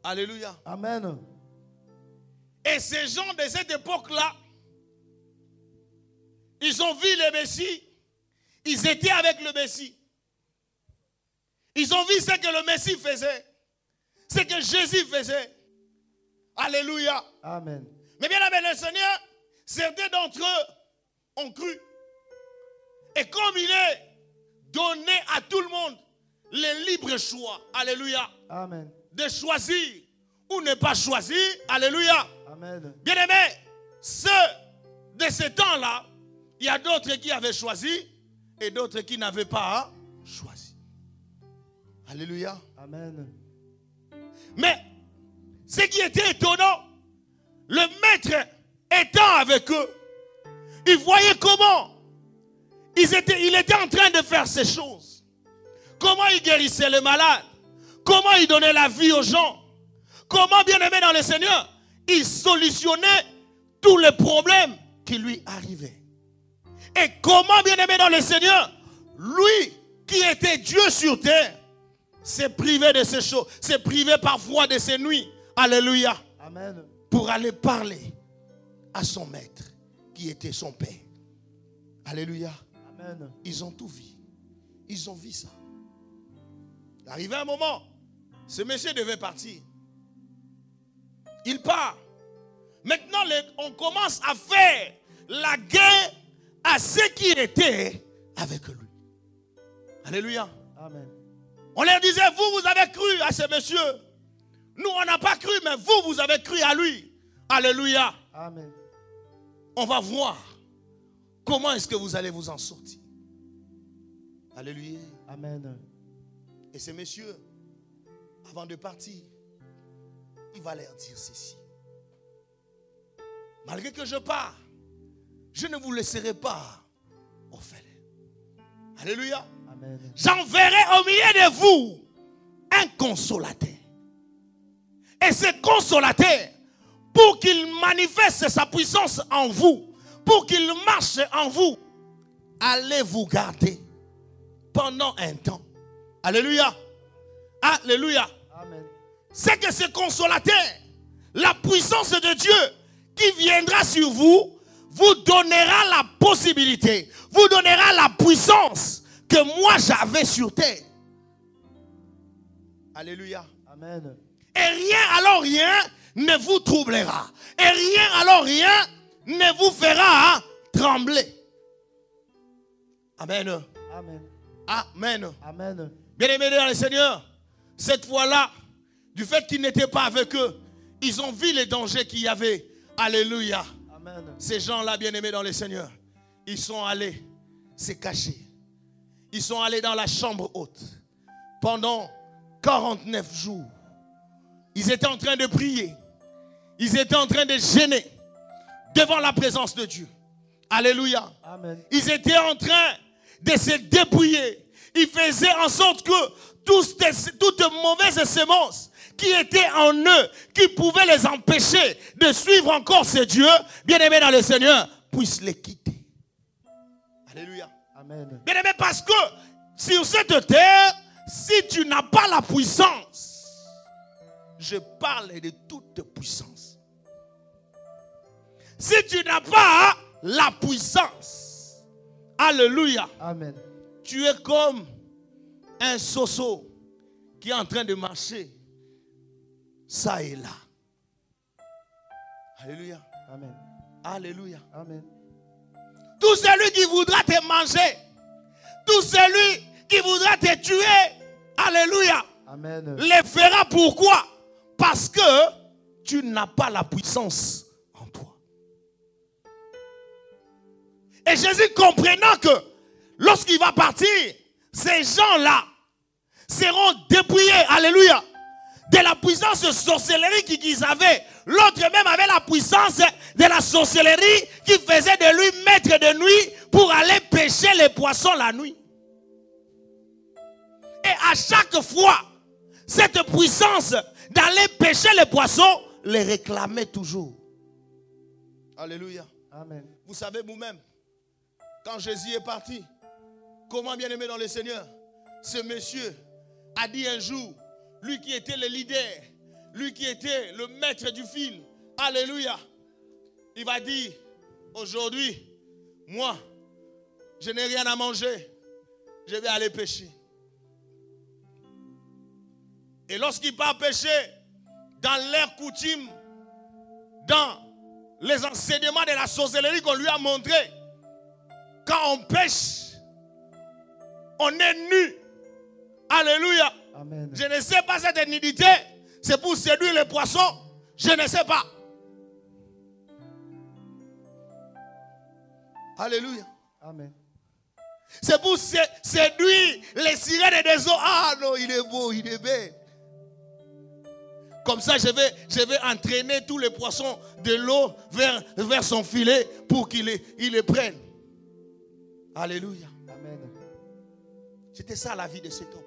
Alléluia. Amen. Et ces gens de cette époque-là, ils ont vu le Messie. Ils étaient avec le Messie. Ils ont vu ce que le Messie faisait. Ce que Jésus faisait. Alléluia. Amen. Mais bien aimé le Seigneur, certains d'entre eux ont cru. Et comme il est donné à tout le monde le libre choix, alléluia, Amen. de choisir ou ne pas choisir, alléluia. Amen. Bien aimé, ceux de ce temps-là, il y a d'autres qui avaient choisi et d'autres qui n'avaient pas choisi. Alléluia. Amen. Mais ce qui était étonnant, le maître étant avec eux, il voyait comment il était en train de faire ces choses. Comment il guérissait les malades. Comment il donnait la vie aux gens. Comment, bien aimé dans le Seigneur, il solutionnait tous les problèmes qui lui arrivaient. Et comment, bien aimé dans le Seigneur, lui qui était Dieu sur terre, s'est privé de ces choses, s'est privé parfois de ses nuits. Alléluia. Amen. Pour aller parler à son maître qui était son père. Alléluia. Amen. Ils ont tout vu. Ils ont vu ça. Arrivé un moment, ce monsieur devait partir. Il part. Maintenant, on commence à faire la guerre à ceux qui étaient avec lui. Alléluia. Amen. On leur disait, vous avez cru à ce monsieur. Nous, on n'a pas cru, mais vous avez cru à lui. Alléluia. Amen. On va voir comment est-ce que vous allez vous en sortir. Alléluia. Amen. Et ce monsieur, avant de partir, il va leur dire ceci. Malgré que je pars, je ne vous laisserai pas orphelins. Alléluia. Amen. J'enverrai au milieu de vous un consolateur. Et ce consolateur, pour qu'il manifeste sa puissance en vous, pour qu'il marche en vous, allez vous garder pendant un temps. Alléluia. Alléluia. C'est que ce consolateur, la puissance de Dieu qui viendra sur vous, vous donnera la possibilité, vous donnera la puissance que moi j'avais sur terre. Alléluia. Amen. Et rien, alors rien ne vous troublera. Et rien, alors rien ne vous fera trembler. Amen. Amen. Amen. Amen. Bien-aimés dans le Seigneur, cette fois-là, du fait qu'ils n'étaient pas avec eux, ils ont vu les dangers qu'il y avait. Alléluia. Amen. Ces gens-là, bien-aimés dans le Seigneur, ils sont allés se cacher. Ils sont allés dans la chambre haute pendant 49 jours. Ils étaient en train de prier. Ils étaient en train de gêner devant la présence de Dieu. Alléluia. Amen. Ils étaient en train de se dépouiller. Ils faisaient en sorte que toute mauvaise sémence qui était en eux, qui pouvait les empêcher de suivre encore ce Dieu, bien-aimés dans le Seigneur, puisse les quitter. Alléluia. Amen. Bien-aimés, parce que sur cette terre, si tu n'as pas la puissance, je parle de toute puissance. Si tu n'as pas la puissance, alléluia, Amen. tu es comme un soso qui est en train de marcher ça et là. Alléluia. Amen. Alléluia. Amen. Tout celui qui voudra te manger, tout celui qui voudra te tuer, alléluia, Amen. le fera. Pourquoi? Parce que tu n'as pas la puissance en toi. Et Jésus, comprenant que lorsqu'il va partir, ces gens-là seront dépouillés, alléluia, de la puissance de sorcellerie qu'ils avaient. L'autre même avait la puissance de la sorcellerie qui faisait de lui maître de nuit pour aller pêcher les poissons la nuit. Et à chaque fois, cette puissance d'aller pêcher les poissons les réclamait toujours. Alléluia. Amen. Vous savez vous-même, quand Jésus est parti, comment bien aimé dans le Seigneur, ce monsieur a dit un jour, lui qui était le leader, lui qui était le maître du fil, alléluia, il va dire, aujourd'hui, moi, je n'ai rien à manger, je vais aller pêcher. Et lorsqu'il part pêcher, dans leur coutume, dans les enseignements de la sorcellerie qu'on lui a montré, quand on pêche, on est nu. Alléluia. Amen. Je ne sais pas cette nudité, c'est pour séduire les poissons. Je ne sais pas. Alléluia. Amen. C'est pour séduire les sirènes des eaux. Ah non, il est beau, il est belle. Comme ça, je vais entraîner tous les poissons de l'eau vers son filet pour qu'il les prenne. Alléluia. Amen. C'était ça la vie de cet homme.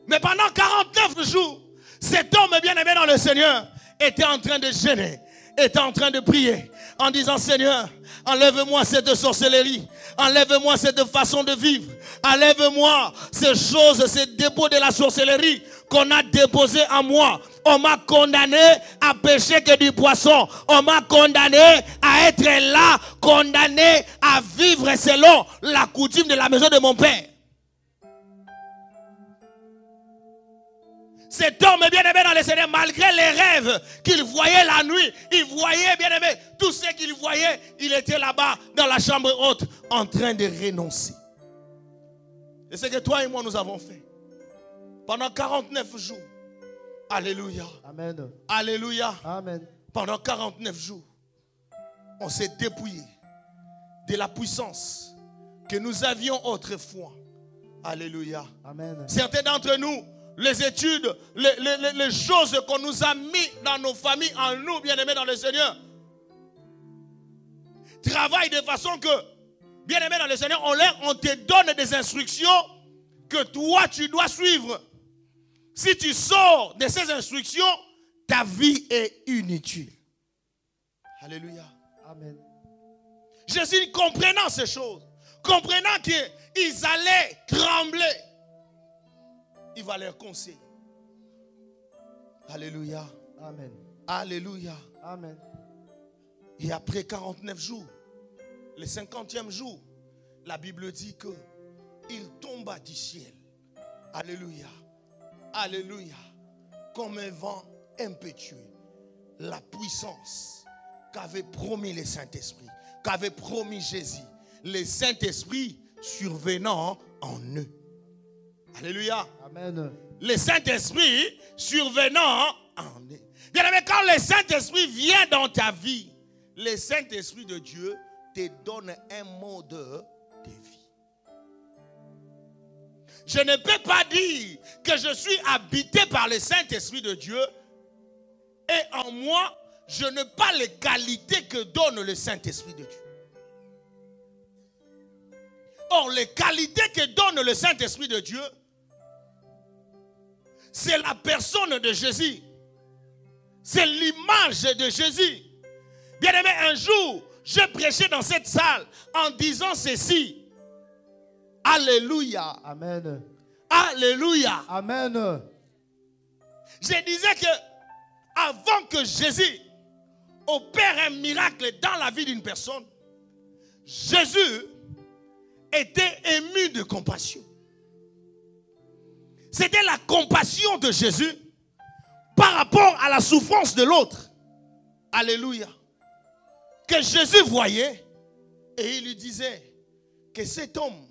Mais pendant 49 jours, cet homme bien-aimé dans le Seigneur était en train de gêner, était en train de prier, en disant, Seigneur, enlève-moi cette sorcellerie, enlève-moi cette façon de vivre, enlève-moi ces choses, ces dépôts de la sorcellerie qu'on a déposés en moi. On m'a condamné à pêcher que du poisson. On m'a condamné à être là, condamné à vivre selon la coutume de la maison de mon père. Cet homme bien-aimé dans le Seigneur, malgré les rêves qu'il voyait la nuit, il voyait, bien-aimé, tout ce qu'il voyait, il était là-bas dans la chambre haute en train de renoncer. Et c'est ce que toi et moi nous avons fait. Pendant 49 jours. Alléluia. Amen. Alléluia. Amen. Pendant 49 jours, on s'est dépouillé de la puissance que nous avions autrefois. Alléluia. Amen. Certains d'entre nous, les études, les choses qu'on nous a mis dans nos familles, en nous, bien-aimés dans le Seigneur, travaillent de façon que, bien-aimés dans le Seigneur, on te donne des instructions que toi, tu dois suivre. Si tu sors de ces instructions, ta vie est inutile. Alléluia. Amen. Jésus, comprenant ces choses, comprenant qu'ils allaient trembler, il va leur conseiller. Alléluia. Amen. Alléluia. Amen. Et après 49 jours, le 50e jour, la Bible dit que il tomba du ciel. Alléluia. Alléluia. Comme un vent impétueux. La puissance qu'avait promis le Saint-Esprit, qu'avait promis Jésus. Le Saint-Esprit survenant en eux. Alléluia. Amen. Le Saint-Esprit survenant en eux. Bien aimé, quand le Saint-Esprit vient dans ta vie, le Saint-Esprit de Dieu te donne un mode de vie. Je ne peux pas dire que je suis habité par le Saint-Esprit de Dieu et en moi, je n'ai pas les qualités que donne le Saint-Esprit de Dieu. Or, les qualités que donne le Saint-Esprit de Dieu, c'est la personne de Jésus. C'est l'image de Jésus. Bien aimé, un jour, j'ai prêché dans cette salle en disant ceci. Alléluia. Amen. Alléluia. Amen. Je disais que avant que Jésus opère un miracle dans la vie d'une personne, Jésus était ému de compassion. C'était la compassion de Jésus par rapport à la souffrance de l'autre. Alléluia. Que Jésus voyait et il lui disait que cet homme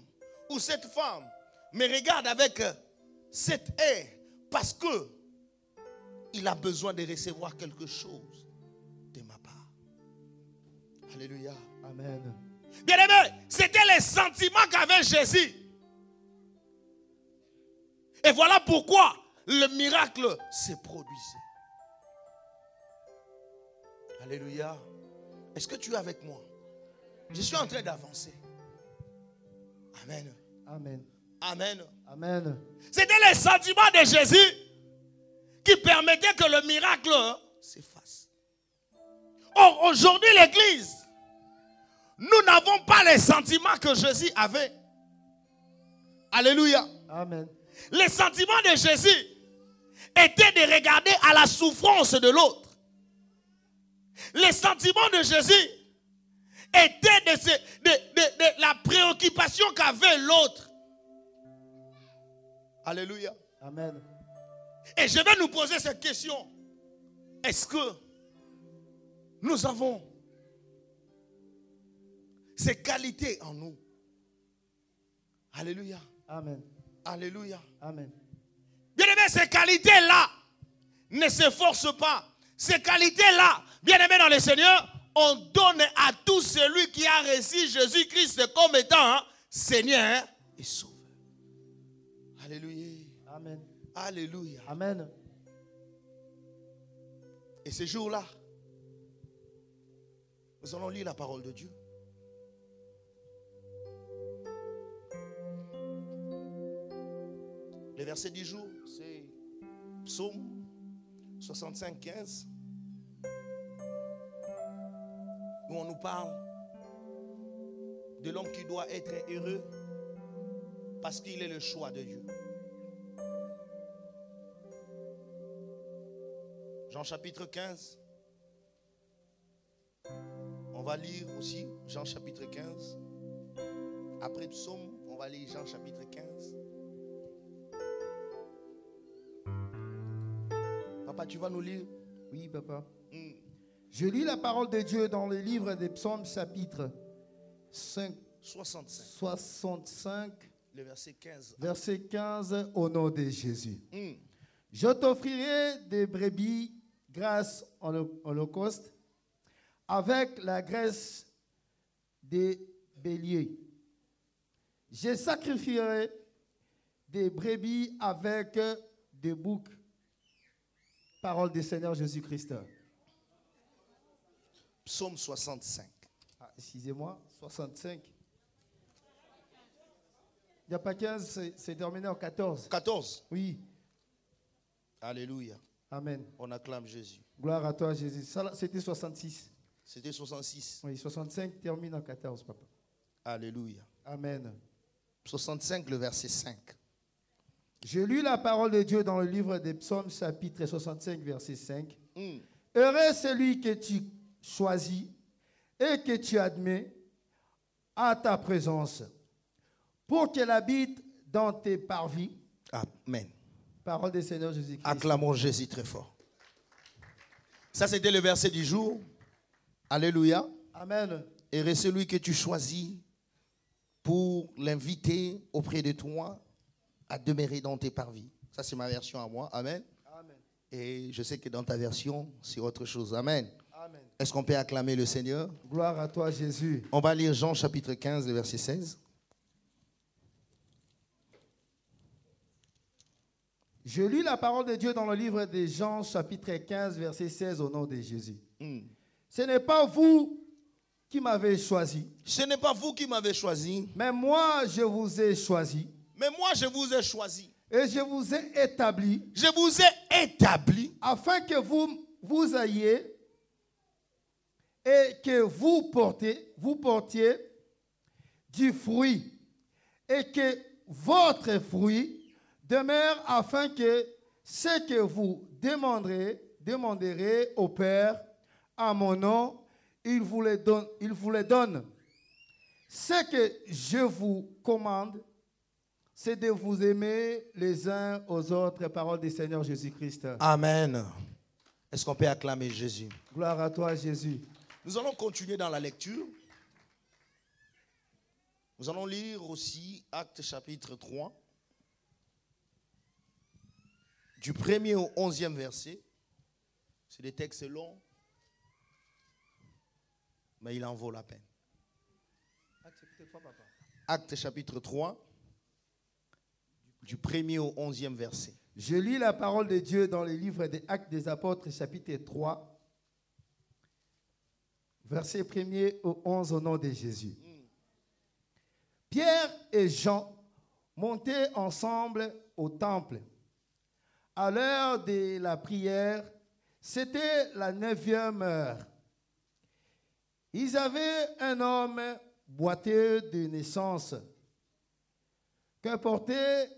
ou cette femme me regarde avec cette haie parce que il a besoin de recevoir quelque chose de ma part. Alléluia. Amen. Bien aimé, c'était les sentiments qu'avait Jésus. Et voilà pourquoi le miracle se produisait. Alléluia. Est-ce que tu es avec moi? Je suis en train d'avancer. Amen. Amen. Amen. Amen. C'était les sentiments de Jésus qui permettaient que le miracle s'efface. Or, aujourd'hui, l'Église, nous n'avons pas les sentiments que Jésus avait. Alléluia. Amen. Les sentiments de Jésus étaient de regarder à la souffrance de l'autre. Les sentiments de Jésus étaient de la préoccupation qu'avait l'autre. Alléluia. Amen. Et je vais nous poser cette question. Est-ce que nous avons ces qualités en nous? Alléluia. Amen. Alléluia. Amen. Bien aimé, ces qualités-là ne se forcent pas. Ces qualités-là, bien aimé dans le Seigneur, on donne à tout celui qui a reçu Jésus-Christ comme étant Seigneur et Sauveur. Alléluia. Amen. Alléluia. Amen. Et ce jour-là, nous allons lire la parole de Dieu. Le verset du jour, c'est Psaume 65, 15. Où on nous parle de l'homme qui doit être heureux parce qu'il est le choix de Dieu. Jean chapitre 15. On va lire aussi Jean chapitre 15. Après Psaume, on va lire Jean chapitre 15. Papa, tu vas nous lire? Oui, papa. Je lis la parole de Dieu dans le livre des Psaumes, chapitre 65, le verset 15. Verset 15, au nom de Jésus. Je t'offrirai des brebis grâce en holocauste, avec la graisse des béliers. Je sacrifierai des brebis avec des boucs. Parole du Seigneur Jésus-Christ. Psaume 65. Ah, excusez-moi, 65. Il n'y a pas 15, c'est terminé en 14. 14. Oui. Alléluia. Amen. On acclame Jésus. Gloire à toi, Jésus. Ça, c'était 66. C'était 66. Oui, 65 termine en 14, papa. Alléluia. Amen. 65, le verset 5. Je lis la parole de Dieu dans le livre des Psaumes, chapitre 65, verset 5. Mm. Heureux celui que tu choisis et que tu admets à ta présence, pour qu'elle habite dans tes parvis. Amen. Parole du Seigneur Jésus-Christ. Acclamons Jésus très fort. Ça, c'était le verset du jour. Alléluia. Amen. Et celui que tu choisis pour l'inviter auprès de toi à demeurer dans tes parvis. Ça, c'est ma version à moi. Amen. Amen. Et je sais que dans ta version, c'est autre chose. Amen. Amen. Est-ce qu'on peut acclamer le Seigneur? Gloire à toi, Jésus. On va lire Jean chapitre 15, le verset 16. Je lis la parole de Dieu dans le livre de Jean, chapitre 15, verset 16, au nom de Jésus. Mm. Ce n'est pas vous qui m'avez choisi, Ce n'est pas vous qui m'avez choisi, mais moi je vous ai choisi mais moi je vous ai choisi. et je vous ai établi Je vous ai établi afin que vous ayez et que vous portiez du fruit et que votre fruit demeure afin que ce que vous demanderez au Père à mon nom, il vous le donne. Ce que je vous commande, c'est de vous aimer les uns aux autres. Parole du Seigneur Jésus-Christ. Amen. Est-ce qu'on peut acclamer Jésus? Gloire à toi, Jésus. Nous allons continuer dans la lecture. Nous allons lire aussi Actes chapitre 3, du 1er au 11e verset. C'est des textes longs, mais il en vaut la peine. Actes chapitre 3, du 1er au 11e verset. Je lis la parole de Dieu dans le livre des Actes des Apôtres, chapitre 3, verset 1er au 11, au nom de Jésus. Pierre et Jean montaient ensemble au temple. À l'heure de la prière, c'était la 9e heure. Ils avaient un homme boiteux de naissance, qu'on portait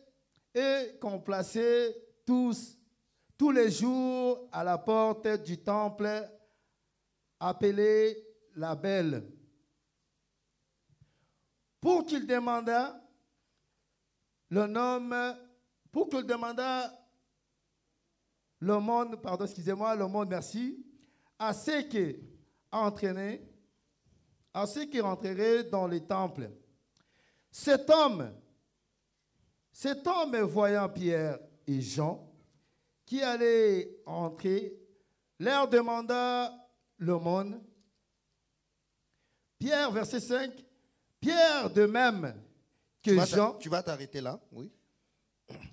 et qu'on plaçait tous les jours à la porte du temple, appelé la Belle, pour qu'il demandât le monde, merci, à ceux qui rentreraient dans le temple. Cet homme, voyant Pierre et Jean qui allaient entrer, leur demanda l'aumône. Pierre, verset 5, Pierre de même que Jean. Tu vas t'arrêter là, oui.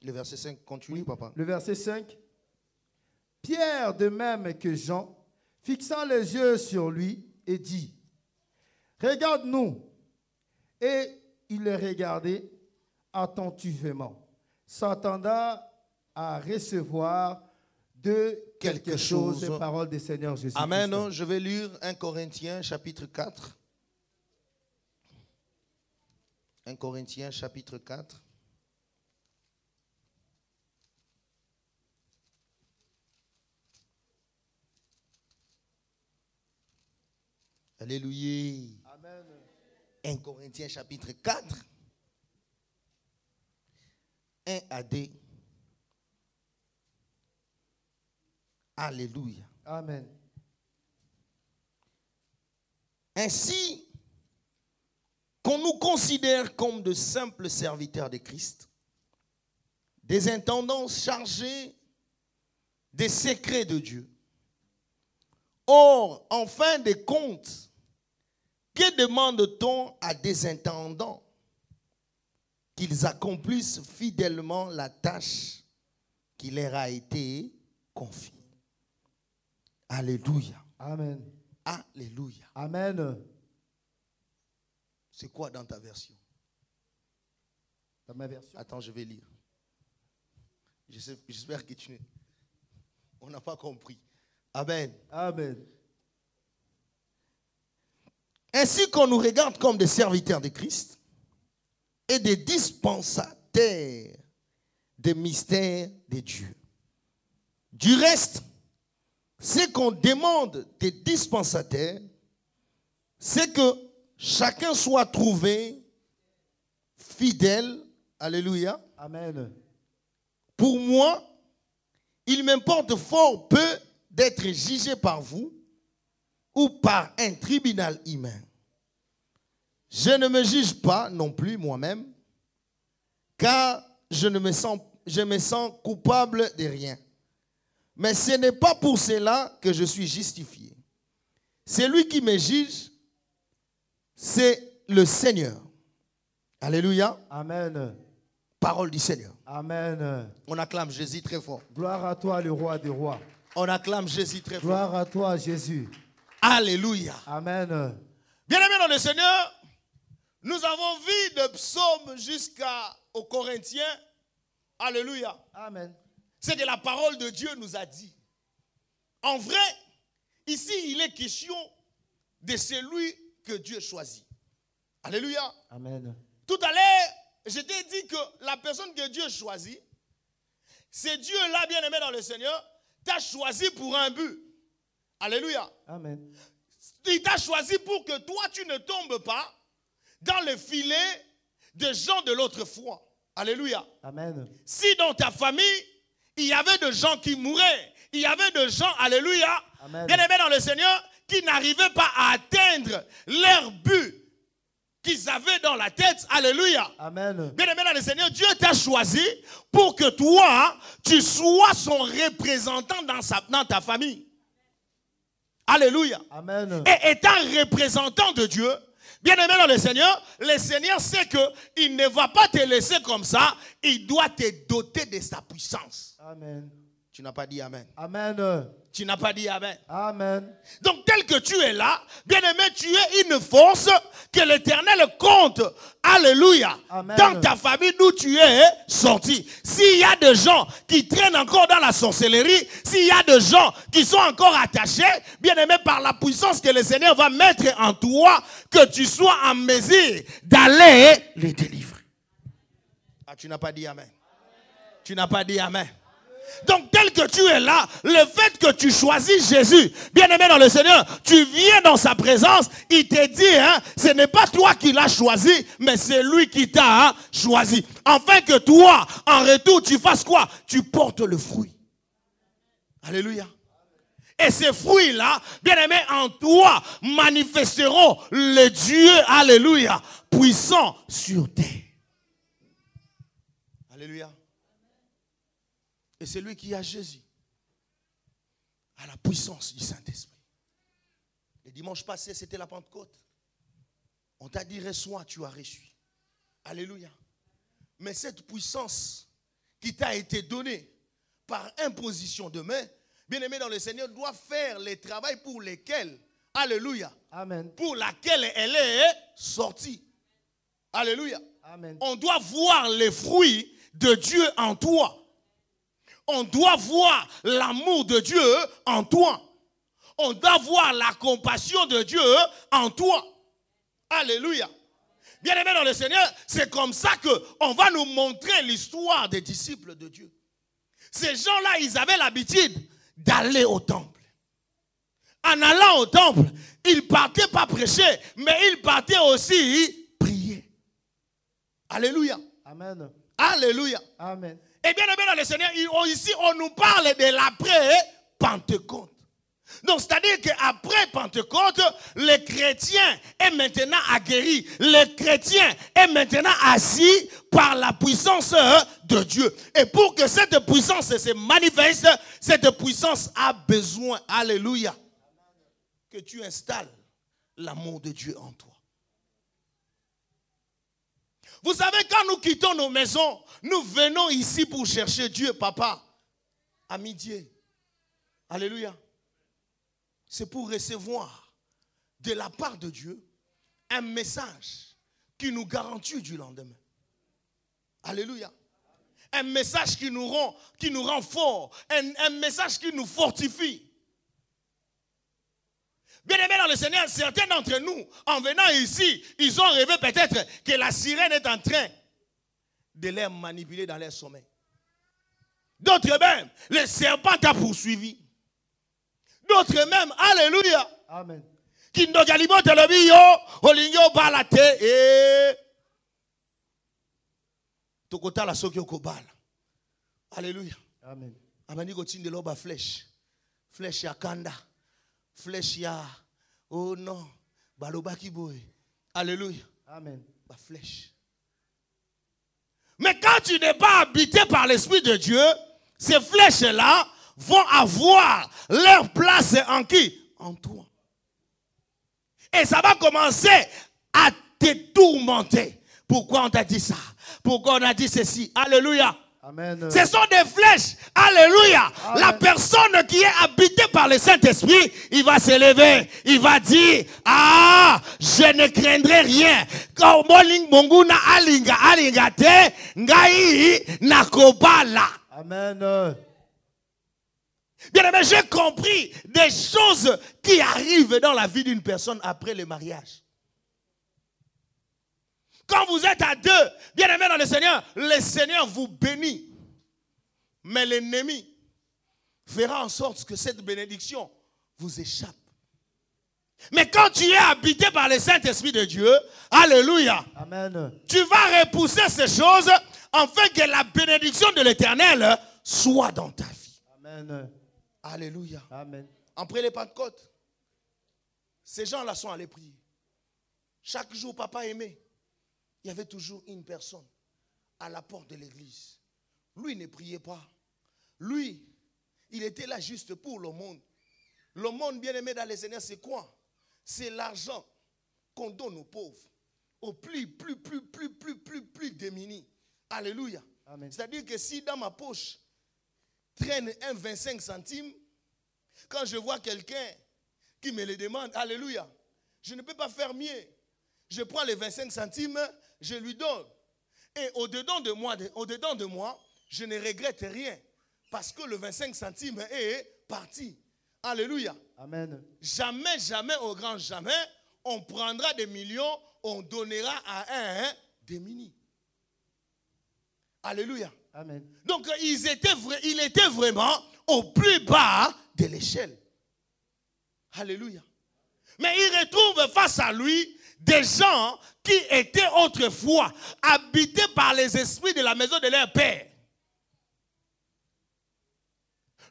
Le verset 5 continue, papa. Le verset 5. Pierre de même que Jean, fixant les yeux sur lui, et dit, regarde-nous. Et il le regardait attentivement, s'attendant à recevoir de quelque chose, parole du Seigneur Jésus. Amen. Je vais lire 1 Corinthiens chapitre 4. 1 Corinthiens chapitre 4. Alléluia. Amen. 1 Corinthiens chapitre 4. 1 à 2. Alléluia. Amen. Ainsi qu'on nous considère comme de simples serviteurs de Christ, des intendants chargés des secrets de Dieu. Or, en fin de compte, que demande-t-on à des intendants? Qu'ils accomplissent fidèlement la tâche qui leur a été confiée. Alléluia. Amen. Alléluia. Amen. C'est quoi dans ta version? Dans ma version. Attends, je vais lire. J'espère que tu On n'a pas compris. Amen. Amen. Ainsi qu'on nous regarde comme des serviteurs de Christ et des dispensataires des mystères de Dieu. Du reste, ce qu'on demande des dispensataires, c'est que chacun soit trouvé fidèle. Alléluia. Amen. Pour moi, il m'importe fort peu d'être jugé par vous ou par un tribunal humain. Je ne me juge pas non plus moi-même, car je me sens coupable de rien. Mais ce n'est pas pour cela que je suis justifié. Celui qui me juge, c'est le Seigneur. Alléluia. Amen. Parole du Seigneur. Amen. On acclame Jésus très fort. Gloire à toi, le roi des rois. On acclame Jésus très fort. Gloire à toi, Jésus. Alléluia. Amen. Bien-aimés dans le Seigneur, nous avons vu de psaumes jusqu'aux Corinthiens. Alléluia. Amen. C'est que la parole de Dieu nous a dit. En vrai, ici, il est question de celui que Dieu choisit. Alléluia. Amen. Tout à l'heure, je t'ai dit que la personne que Dieu choisit, c'est Dieu-là, bien-aimé dans le Seigneur, t'a choisi pour un but. Alléluia. Amen. Il t'a choisi pour que toi, tu ne tombes pas dans le filet de gens de l'autre foi. Alléluia. Amen. Si dans ta famille, il y avait des gens qui mouraient, il y avait des gens, alléluia, bien-aimés dans le Seigneur, qui n'arrivaient pas à atteindre leur but qu'ils avaient dans la tête, alléluia. Amen. Bien-aimé dans le Seigneur, Dieu t'a choisi pour que toi, tu sois son représentant dans ta famille. Alléluia. Amen. Et étant représentant de Dieu, bien-aimé dans le Seigneur sait qu'il ne va pas te laisser comme ça, il doit te doter de sa puissance. Amen. Tu n'as pas dit Amen. Amen. Tu n'as pas dit Amen. Amen. Donc tel que tu es là, bien-aimé, tu es une force que l'Éternel compte. Alléluia. Amen. Dans ta famille d'où tu es sorti. S'il y a des gens qui traînent encore dans la sorcellerie, s'il y a des gens qui sont encore attachés, bien-aimé, par la puissance que le Seigneur va mettre en toi, que tu sois en mesure d'aller les délivrer. Ah, tu n'as pas dit Amen. Tu n'as pas dit Amen. Donc tel que tu es là, le fait que tu choisis Jésus, bien-aimé dans le Seigneur, tu viens dans sa présence, il te dit, ce n'est pas toi qui l'as choisi, mais c'est lui qui t'a choisi. Afin que toi, en retour, tu fasses quoi? Tu portes le fruit. Alléluia. Et ces fruits-là, bien-aimé, en toi, manifesteront le Dieu, alléluia, puissant sur terre. Alléluia. Et c'est lui qui a Jésus à la puissance du Saint-Esprit. Le dimanche passé, c'était la Pentecôte. On t'a dit, reçois, tu as reçu. Alléluia. Mais cette puissance qui t'a été donnée par imposition de main, bien-aimé dans le Seigneur, doit faire les travaux pour lesquels, alléluia, Amen. pour laquelle elle est sortie. Alléluia. Amen. On doit voir les fruits de Dieu en toi. On doit voir l'amour de Dieu en toi. On doit voir la compassion de Dieu en toi. Alléluia. Bien-aimés dans le Seigneur, c'est comme ça qu'on va nous montrer l'histoire des disciples de Dieu. Ces gens-là, ils avaient l'habitude d'aller au temple. En allant au temple, ils ne partaient pas prêcher, mais ils partaient aussi prier. Alléluia. Amen. Alléluia. Amen. Et bien aimé dans le Seigneur, ici on nous parle de l'après-Pentecôte. Donc c'est-à-dire qu'après Pentecôte, le chrétien est maintenant aguerri. Le chrétien est maintenant assis par la puissance de Dieu. Et pour que cette puissance se manifeste, cette puissance a besoin, alléluia, que tu installes l'amour de Dieu en toi. Vous savez, quand nous quittons nos maisons, nous venons ici pour chercher Dieu, papa, à midi. Alléluia. C'est pour recevoir de la part de Dieu un message qui nous garantit du lendemain. Alléluia. Un message qui nous rend forts. Un message qui nous fortifie. Bien aimés dans le Seigneur, certains d'entre nous, en venant ici, ils ont rêvé peut-être que la sirène est en train de les manipuler dans leur sommeil. D'autres même, le serpent t'a poursuivi. D'autres même, alléluia. Amen. Qui nous galibot le bio, oligno balate et tokota la sokyo kobala. Alléluia. Amen. Amani ko tinde loba flèche. Flèche ya kanda. Flèche ya oh non, baloba ki boy. Alléluia. Amen. Ba flèche. Mais quand tu n'es pas habité par l'Esprit de Dieu, ces flèches-là vont avoir leur place en qui? En toi. Et ça va commencer à te tourmenter. Pourquoi on t'a dit ça? Pourquoi on a dit ceci? Alléluia. Amen. Ce sont des flèches. Alléluia. Amen. La personne qui est habitée par le Saint-Esprit, il va se lever. Il va dire, ah, je ne craindrai rien. Amen. Bien aimé, j'ai compris des choses qui arrivent dans la vie d'une personne après le mariage. Quand vous êtes à deux, bien aimé dans le Seigneur vous bénit. Mais l'ennemi fera en sorte que cette bénédiction vous échappe. Mais quand tu es habité par le Saint-Esprit de Dieu, alléluia, Amen. tu vas repousser ces choses afin que la bénédiction de l'Éternel soit dans ta vie. Amen. Alléluia. Amen. Après les Pentecôtes, ces gens-là sont allés prier. Chaque jour, papa aimait. Il y avait toujours une personne à la porte de l'église. Lui ne priait pas. Lui, il était là juste pour le monde. Le monde bien-aimé dans les Seigneurs, c'est quoi? C'est l'argent qu'on donne aux pauvres, aux plus démunis. Alléluia. C'est-à-dire que si dans ma poche traîne un 25 centimes, quand je vois quelqu'un qui me le demande, alléluia, je ne peux pas faire mieux. Je prends les 25 centimes, je lui donne. Et au-dedans de moi, je ne regrette rien. Parce que le 25 centimes est parti. Alléluia. Amen. Jamais, jamais, au grand jamais, on prendra des millions, on donnera à un démuni. Alléluia. Amen. Donc, il était vraiment au plus bas de l'échelle. Alléluia. Mais il retrouve face à lui des gens qui étaient autrefois habités par les esprits de la maison de leur père.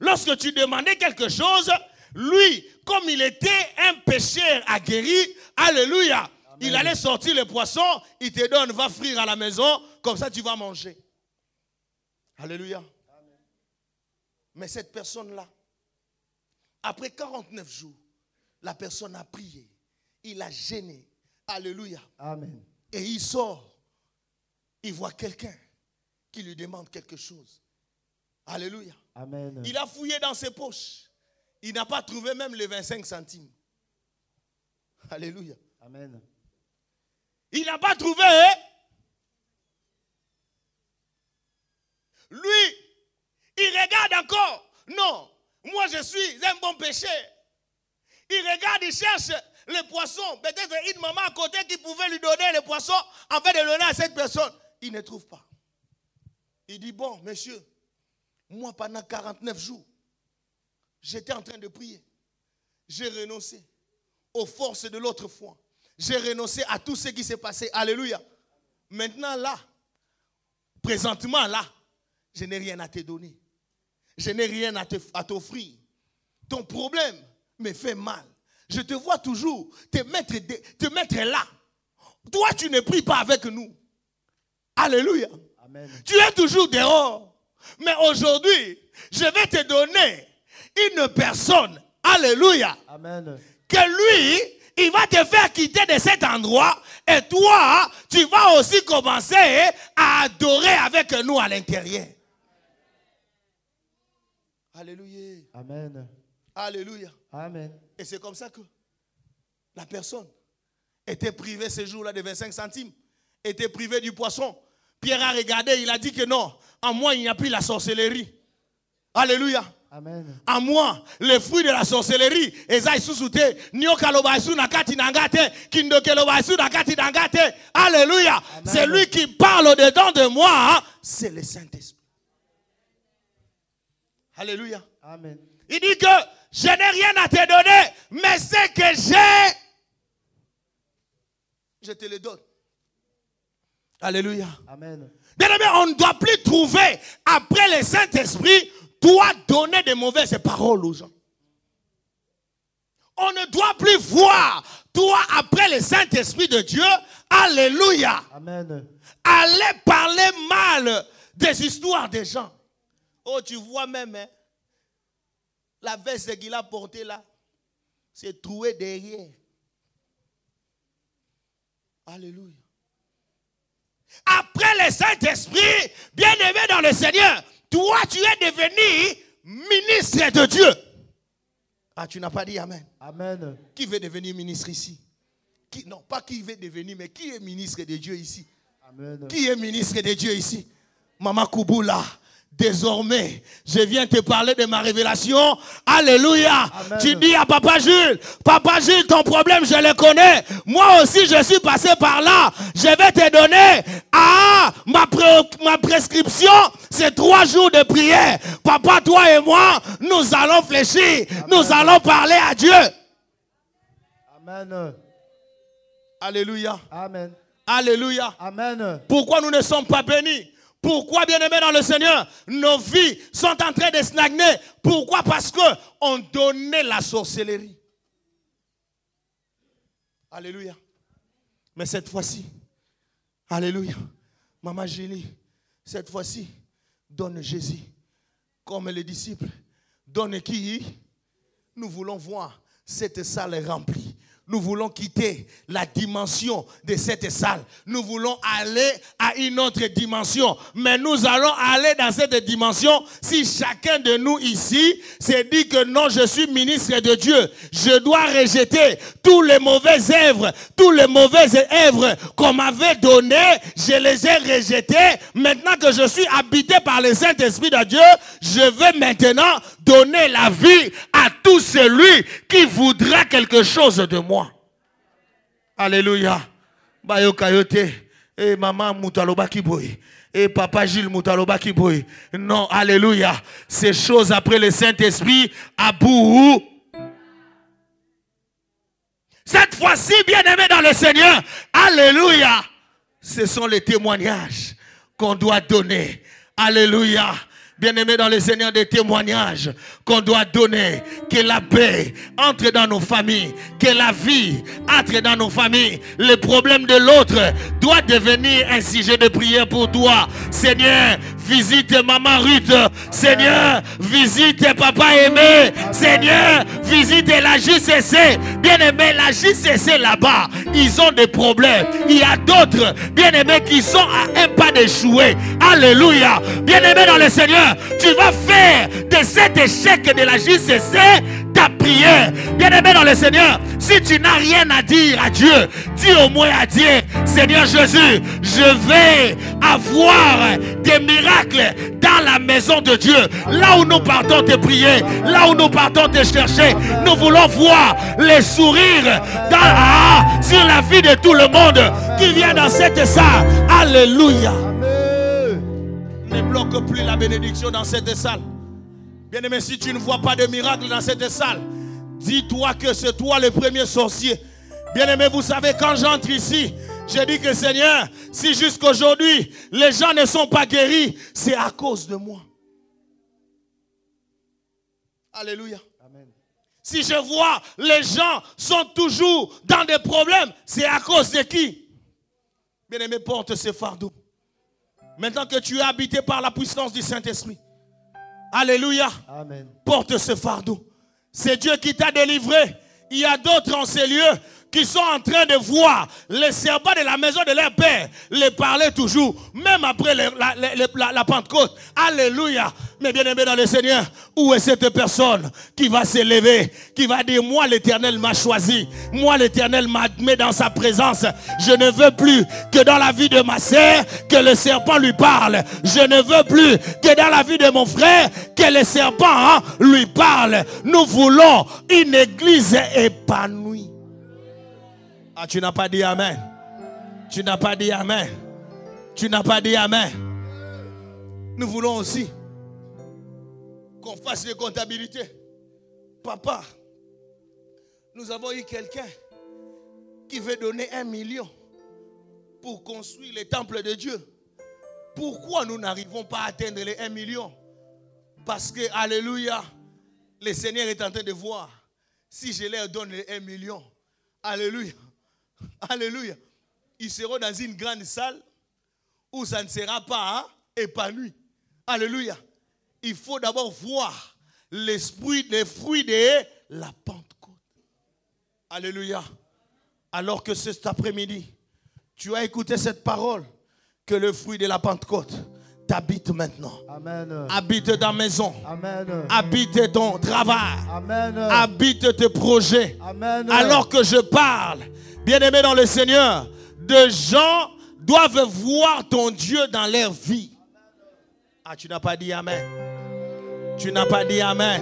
Lorsque tu demandais quelque chose, lui, comme il était un pécheur aguerri, alléluia, amen, il allait sortir le poisson, il te donne, va frire à la maison, comme ça tu vas manger. Alléluia. Amen. Mais cette personne-là, après 49 jours, la personne a prié, il a gêné. Alléluia. Amen. Et il sort, il voit quelqu'un qui lui demande quelque chose. Alléluia. Amen. Il a fouillé dans ses poches. Il n'a pas trouvé même les 25 centimes. Alléluia. Amen. Il n'a pas trouvé. Lui, il regarde encore. Non, moi je suis un bon pécheur. Il regarde, il cherche les poissons. Peut-être une maman à côté qui pouvait lui donner les poissons afin de donner à cette personne. Il ne trouve pas. Il dit, bon, monsieur, moi pendant 49 jours, j'étais en train de prier. J'ai renoncé aux forces de l'autre foi. J'ai renoncé à tout ce qui s'est passé. Alléluia. Maintenant là, présentement là, je n'ai rien à te donner. Je n'ai rien à t'offrir. Ton problème me fait mal. Je te vois toujours te mettre là. Toi, tu ne pries pas avec nous. Alléluia. Amen. Tu es toujours dehors. Mais aujourd'hui, je vais te donner une personne. Alléluia. Amen. Que lui, il va te faire quitter de cet endroit. Et toi, tu vas aussi commencer à adorer avec nous à l'intérieur. Alléluia. Amen. Alléluia. Amen. Et c'est comme ça que la personne était privée ce jour-là de 25 centimes, était privée du poisson. Pierre a regardé, il a dit que non, en moi il n'y a plus la sorcellerie. Alléluia. Amen. En moi, les fruits de la sorcellerie, alléluia. C'est lui qui parle au-dedans de moi, hein? C'est le Saint-Esprit. Alléluia. Amen. Il dit que je n'ai rien à te donner, mais ce que j'ai, je te le donne. Alléluia. Amen. Bien-aimé, on ne doit plus trouver, après le Saint-Esprit, doit donner des mauvaises paroles aux gens. On ne doit plus voir, toi, après le Saint-Esprit de Dieu, alléluia. Amen. Aller parler mal des histoires des gens. Oh, tu vois même, hein, la veste qu'il a portée là, c'est troué derrière. Alléluia. Après le Saint-Esprit, bien-aimé dans le Seigneur, toi, tu es devenu ministre de Dieu. Ah, tu n'as pas dit Amen. Amen. Qui veut devenir ministre ici? Non, pas qui veut devenir, mais qui est ministre de Dieu ici? Amen. Qui est ministre de Dieu ici? Maman Kouboula. Désormais, je viens te parler de ma révélation. Alléluia. Amen. Tu dis à Papa Jules, ton problème, je le connais. Moi aussi, je suis passé par là. Je vais te donner ma prescription. C'est 3 jours de prière. Papa, toi et moi, nous allons fléchir. Amen. Nous allons parler à Dieu. Amen. Alléluia. Amen. Alléluia. Amen. Pourquoi nous ne sommes pas bénis? Pourquoi, bien-aimés dans le Seigneur, nos vies sont en train de stagner? Pourquoi? Parce qu'on donnait la sorcellerie. Alléluia. Mais cette fois-ci, alléluia, Maman Génie, cette fois-ci, donne Jésus comme les disciples. Donne qui? Nous voulons voir cette salle remplie. Nous voulons quitter la dimension de cette salle. Nous voulons aller à une autre dimension. Mais nous allons aller dans cette dimension si chacun de nous ici s'est dit que non, je suis ministre de Dieu. Je dois rejeter tous les mauvaises œuvres. Tous les mauvaises œuvres qu'on m'avait données, je les ai rejetées. Maintenant que je suis habité par le Saint-Esprit de Dieu, je vais maintenant donner la vie à tout celui qui voudra quelque chose de moi. Alléluia. Bayo kayote. Et maman Moutalobaki boy. Et papa Gilles Moutalobaki boy. Non, alléluia. Ces choses après le Saint-Esprit à bout. Cette fois-ci, bien-aimé dans le Seigneur, alléluia. Ce sont les témoignages qu'on doit donner. Alléluia. Bien-aimé dans le Seigneur, des témoignages qu'on doit donner. Que la paix entre dans nos familles. Que la vie entre dans nos familles. Le problème de l'autre doit devenir un sujet de prière pour toi. Seigneur, visite maman Ruth. Seigneur, visite papa aimé. Seigneur, visite la JCC. Bien-aimé, la JCC là-bas, ils ont des problèmes. Il y a d'autres bien-aimés qui sont à un pas d'échouer. Alléluia. Bien-aimé dans le Seigneur, tu vas faire de cet échec de la JCC ta prière. Bien-aimé dans le Seigneur, si tu n'as rien à dire à Dieu, dis au moins à Dieu, Seigneur Jésus, je vais avoir des miracles dans la maison de Dieu. Là où nous partons te prier, là où nous partons te chercher, nous voulons voir les sourires sur la vie de tout le monde qui vient dans cette salle. Alléluia. Ne bloque plus la bénédiction dans cette salle. Bien-aimé, si tu ne vois pas de miracle dans cette salle, dis-toi que c'est toi le premier sorcier. Bien-aimé, vous savez, quand j'entre ici, je dis que Seigneur, si jusqu'aujourd'hui les gens ne sont pas guéris, c'est à cause de moi. Alléluia. Amen. Si je vois les gens sont toujours dans des problèmes, c'est à cause de qui? Bien-aimé, porte ce fardeau. Maintenant que tu es habité par la puissance du Saint-Esprit. Alléluia. Amen. Porte ce fardeau. C'est Dieu qui t'a délivré. Il y a d'autres en ces lieux. qui sont en train de voir les serpents de la maison de leur père les parler toujours, même après la Pentecôte. Alléluia. Mais bien aimé dans le Seigneur, où est cette personne qui va s'élever, qui va dire, moi l'Éternel m'a choisi, moi l'Éternel m'a mis dans sa présence. Je ne veux plus que dans la vie de ma sœur, que le serpent lui parle. Je ne veux plus que dans la vie de mon frère, que le serpent lui parle. Nous voulons une église épanouie. Ah, tu n'as pas dit amen. Tu n'as pas dit amen. Tu n'as pas dit amen. Nous voulons aussi qu'on fasse des comptabilités. Papa, nous avons eu quelqu'un qui veut donner 1 million pour construire le temple de Dieu. Pourquoi nous n'arrivons pas à atteindre les 1 million? Parce que, alléluia, le Seigneur est en train de voir. Si je leur donne les 1 million, alléluia, alléluia, ils seront dans une grande salle où ça ne sera pas épanoui. Alléluia. Il faut d'abord voir les fruits de la Pentecôte. Alléluia. Alors que cet après-midi, tu as écouté cette parole, que le fruit de la Pentecôte t'habite maintenant. Amen. Habite ta maison. Amen. Habite ton travail. Amen. Habite tes projets. Amen. Alors que je parle, bien-aimé dans le Seigneur, de gens doivent voir ton Dieu dans leur vie. Ah, tu n'as pas dit amen. Tu n'as pas dit amen.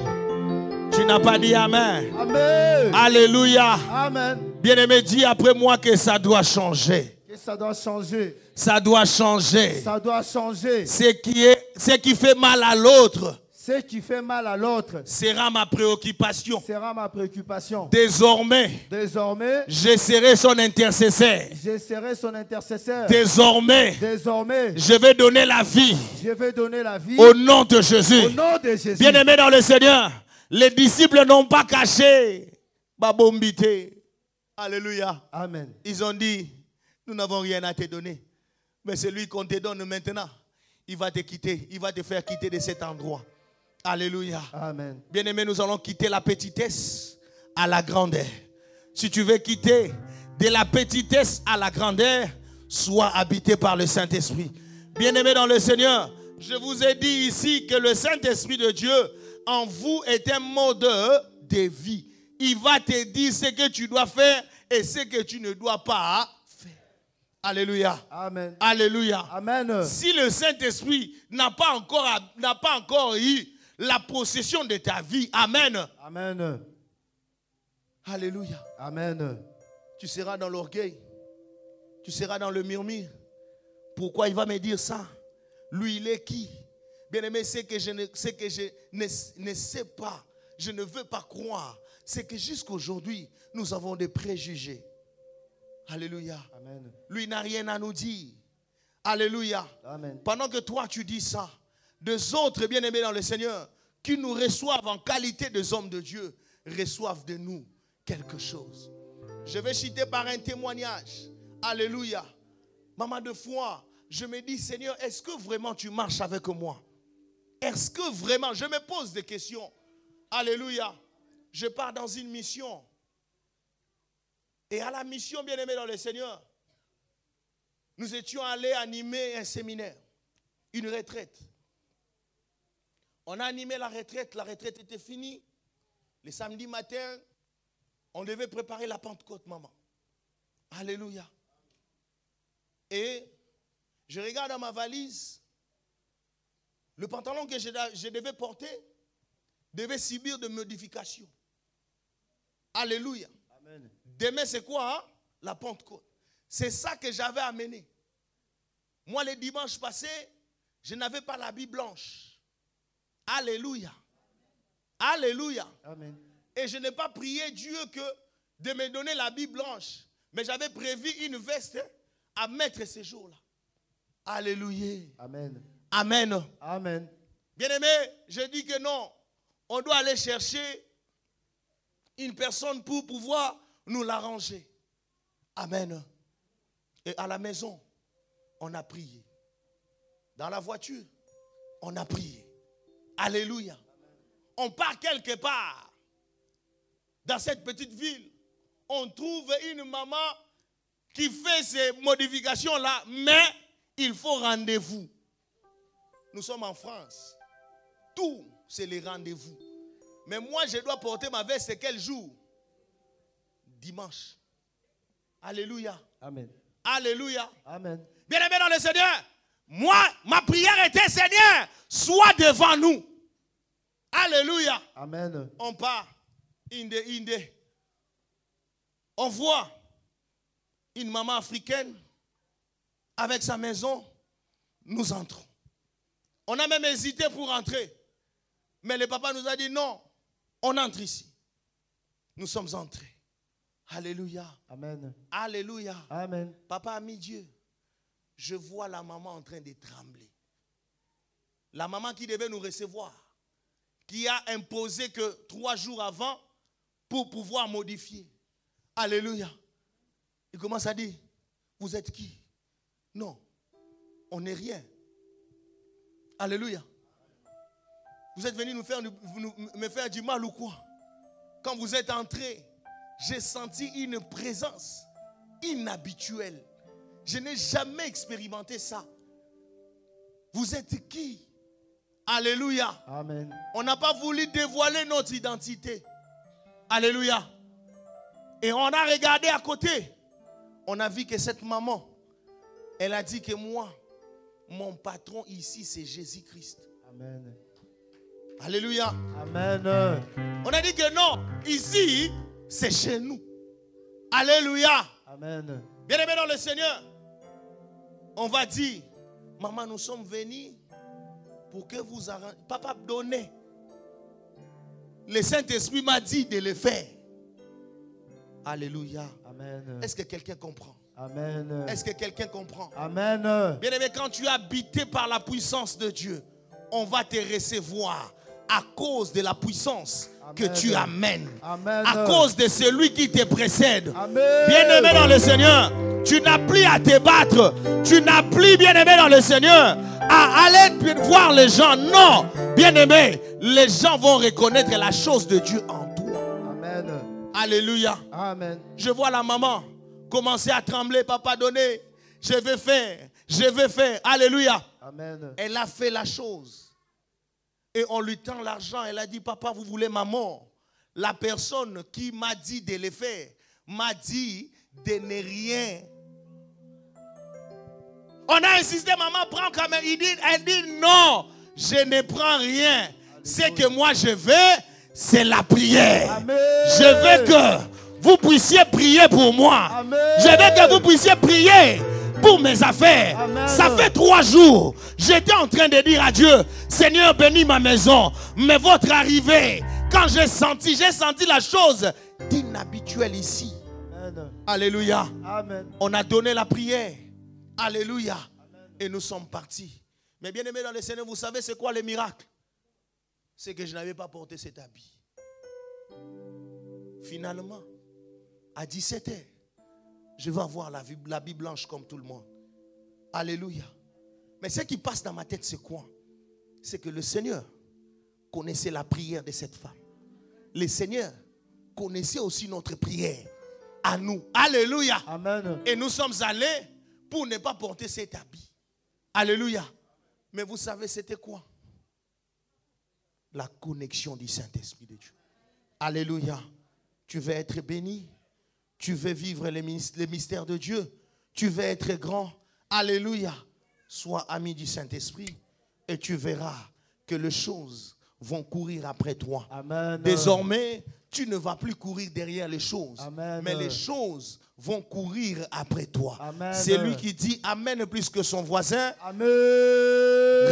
Tu n'as pas dit amen. Amen. Alléluia. Amen. Bien-aimé, dis après moi que ça doit changer. Que ça doit changer. Ça doit changer. Ça doit changer. Ce qui fait mal à l'autre. Ce qui fait mal à l'autre Sera ma préoccupation. sera ma préoccupation. Désormais, Désormais, je serai son intercesseur. je serai son intercesseur. Désormais, Désormais, je vais donner la vie je vais donner la vie au nom de Jésus. au nom de Jésus. Bien-aimés dans le Seigneur, les disciples n'ont pas caché Babombité. Alléluia. Amen. Ils ont dit, nous n'avons rien à te donner. Mais celui qu'on te donne maintenant, il va te quitter. Il va te faire quitter de cet endroit. Alléluia. Amen. Bien-aimés, nous allons quitter la petitesse à la grandeur. Si tu veux quitter de la petitesse à la grandeur, sois habité par le Saint-Esprit. Bien-aimés dans le Seigneur, je vous ai dit ici que le Saint-Esprit de Dieu en vous est un mode de vie. Il va te dire ce que tu dois faire et ce que tu ne dois pas faire. Alléluia. Amen. Alléluia. Amen. Si le Saint-Esprit n'a pas encore eu la possession de ta vie, amen. Amen. Alléluia. Amen. Tu seras dans l'orgueil. Tu seras dans le murmure. Pourquoi il va me dire ça? Lui, il est qui? Bien-aimé, c'est que je ne sais pas. Je ne veux pas croire. C'est que jusqu'aujourd'hui, nous avons des préjugés. Alléluia. Amen. Lui n'a rien à nous dire. Alléluia. Amen. Pendant que toi, tu dis ça, deux autres bien-aimés dans le Seigneur, qui nous reçoivent en qualité des hommes de Dieu, reçoivent de nous quelque chose. Je vais citer par un témoignage. Alléluia. Maman, de foi, je me dis, Seigneur, est-ce que vraiment tu marches avec moi? Est-ce que vraiment, je me pose des questions. Alléluia. Je pars dans une mission. Et à la mission, bien-aimé dans le Seigneur, nous étions allés animer un séminaire, une retraite. On a animé la retraite était finie. Le samedi matin, on devait préparer la Pentecôte, maman. Alléluia. Et je regarde dans ma valise, le pantalon que je devais porter devait subir de modifications. Alléluia. Amen. Demain, c'est quoi? La Pentecôte. C'est ça que j'avais amené. Moi, le dimanche passé, je n'avais pas l'habit blanche. Alléluia. Alléluia. Amen. Et je n'ai pas prié Dieu que de me donner l'habit blanche. Mais j'avais prévu une veste à mettre ces jours-là. Alléluia. Amen. Amen. Amen. Bien-aimé, je dis que non. On doit aller chercher une personne pour pouvoir nous l'arranger. Amen. Et à la maison, on a prié. Dans la voiture, on a prié. Alléluia. On part quelque part. Dans cette petite ville, on trouve une maman qui fait ces modifications-là, mais il faut rendez-vous. Nous sommes en France. Tout, c'est les rendez-vous. Mais moi, je dois porter ma veste, c'est quel jour? Dimanche. Alléluia. Amen. Alléluia. Amen. Bien-aimé dans le Seigneur, moi, ma prière était, Seigneur, sois devant nous. Alléluia. Amen. On part. On voit une maman africaine avec sa maison. Nous entrons. On a même hésité pour entrer. Mais le papa nous a dit non, on entre ici. Nous sommes entrés. Alléluia. Amen. Alléluia. Amen. Papa a mis Dieu. Je vois la maman en train de trembler. La maman qui devait nous recevoir, qui a imposé que 3 jours avant pour pouvoir modifier. Alléluia. Il commence à dire, vous êtes qui? Non, on n'est rien. Alléluia. Vous êtes venu me faire du mal ou quoi? Quand vous êtes entré, j'ai senti une présence inhabituelle. Je n'ai jamais expérimenté ça. Vous êtes qui? Alléluia. Amen. On n'a pas voulu dévoiler notre identité. Alléluia. Et on a regardé à côté. On a vu que cette maman, elle a dit que moi, mon patron ici, c'est Jésus-Christ. Amen. Alléluia. Amen. On a dit que non, ici, c'est chez nous. Alléluia. Amen. Bien-aimé dans le Seigneur, on va dire, maman, nous sommes venus pour que vous arrangez. Papa, donnez. Le Saint-Esprit m'a dit de le faire. Alléluia. Amen. Est-ce que quelqu'un comprend? Amen. Est-ce que quelqu'un comprend? Amen. Bien-aimé, quand tu es habité par la puissance de Dieu, on va te recevoir à cause de la puissance que tu amènes. Amen. À cause de celui qui te précède. Amen. Bien-aimé dans le Seigneur, tu n'as plus à te battre. Tu n'as plus, bien-aimé dans le Seigneur, à aller voir les gens. Non, bien-aimé, les gens vont reconnaître la chose de Dieu en toi. Amen. Alléluia. Amen. Je vois la maman commencer à trembler. Papa, donnez. Je vais faire. Je vais faire. Alléluia. Amen. Elle a fait la chose. Et on lui tend l'argent. Elle a dit, papa, vous voulez ma mort? La personne qui m'a dit de le faire m'a dit de ne rien. On a insisté, maman, prends quand même. Elle dit, non, je ne prends rien. Ce que moi je veux, c'est la prière. Amen. Je veux que vous puissiez prier pour moi. Amen. Je veux que vous puissiez prier pour mes affaires. Amen. Ça fait 3 jours. J'étais en train de dire à Dieu, Seigneur, bénis ma maison. Mais votre arrivée, quand j'ai senti la chose d'inhabituelle ici. Amen. Alléluia. Amen. On a donné la prière. Alléluia. Amen. Et nous sommes partis. Mais bien aimé dans le Seigneur, vous savez c'est quoi le miracle? C'est que je n'avais pas porté cet habit. Finalement, à 17h, je vais avoir la vie blanche comme tout le monde. Alléluia. Mais ce qui passe dans ma tête, c'est quoi? C'est que le Seigneur connaissait la prière de cette femme. Le Seigneur connaissait aussi notre prière à nous. Alléluia. Amen. Et nous sommes allés pour ne pas porter cet habit. Alléluia. Mais vous savez, c'était quoi? La connexion du Saint-Esprit de Dieu. Alléluia. Tu veux être béni. Tu veux vivre les mystères de Dieu. Tu veux être grand. Alléluia. Sois ami du Saint-Esprit et tu verras que les choses vont courir après toi. Amen. Désormais, tu ne vas plus courir derrière les choses. Amen. Mais les choses vont courir après toi. Amen. C'est lui qui dit Amen plus que son voisin. Amen.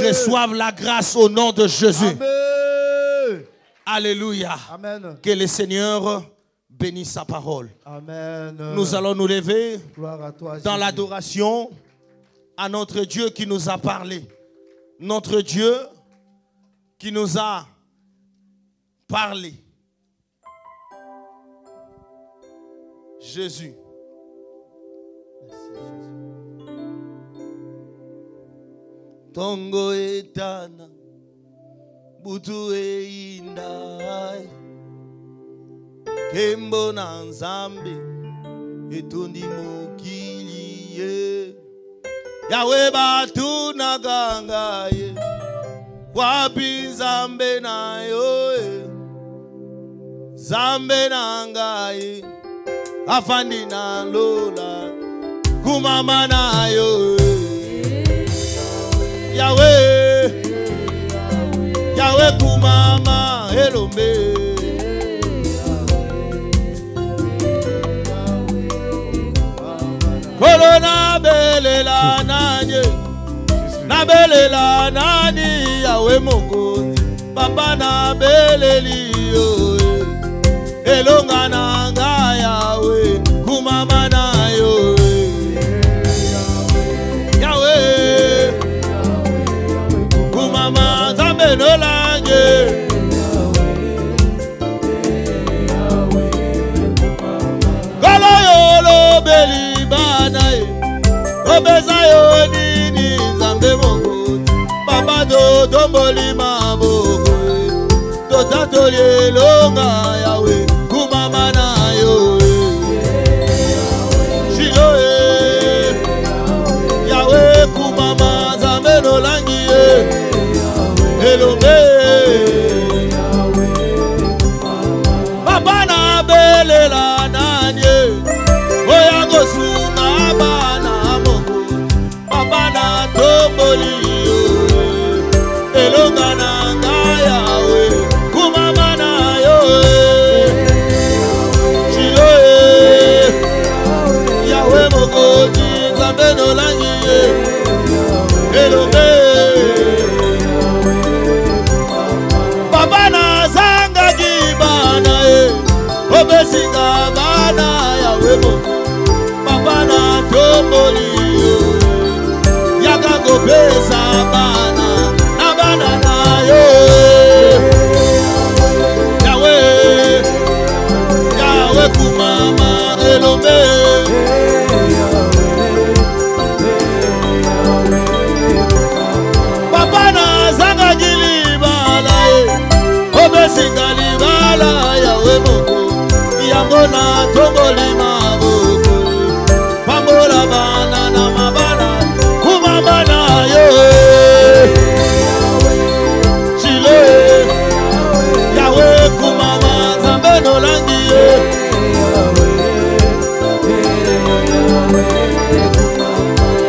Reçoivent la grâce au nom de Jésus. Amen. Alléluia. Amen. Que le Seigneur bénisse sa parole. Amen. Nous allons nous lever Gloire à toi, dans Jésus. l'adoration à notre Dieu qui nous a parlé. Notre Dieu qui nous a parlé. Jésus. Tongo etana butu einda Kembo na Nzambe etondi mokili ye. Yawe batu na ganga ye. Wapi Nzambe na yo ye. Nzambe na ngai afandi na lola kumama na yo ye. Yawe Yawe kumama elombe. Corona belela nanye, na belela nani Yawe mokozi, papa na beleli yo, elonga na nga Yawe, kumama na yo, Yawe, kumama Nzambe no lanye. Kolo yolo beli obeza yo nini Nzambe moko papa do tomboli maboko to tatoli longa Yawe kumama na yo Shilo Yawe kumama Nzambe no langi elombe papa na belela nanye oya gosunga bana moko papa na tomboli elonga na nga Yawe kumama na yo Shilo Yawe mokozi Nzambe no langi elombe papa na zanga gibana obesinga bana Yawe mokozi papa na tomboli yaka gopesa bana na bana na yo Yawe Yawe kumama elombe papa na zanga jilibala obesinga libala Yawe moko yango na tomboli maboko pambola bana na mabana kumama na yo Shilo Yawe kumama Nzambe no langi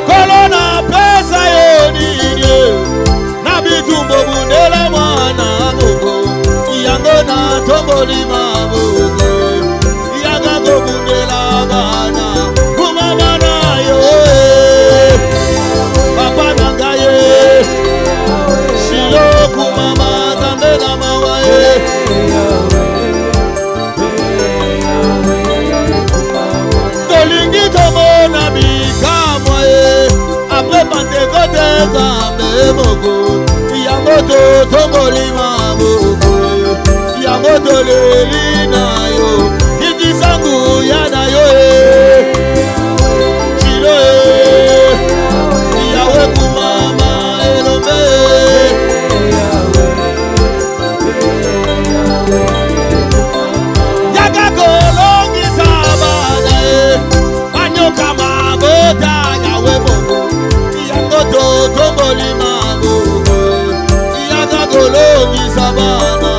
kolo na pesa yo nini na bitumbo bundela mwana moko yango na tomboli maboko yaga go bundela bana kumama na yo papa na ngaye Shilo kumama Nzambe na mawaye tolingi tomona bikamwa apres Pentecote Nzambe moko yango totomboli maboko yango toleli na yo ikisangu ya na yo Shilo Yawe kumama elombe yaka kolongisa bana anyoka mabota Yawe moko yango totomboli maboko yaka kolongisa bana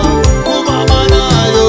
kumama na yo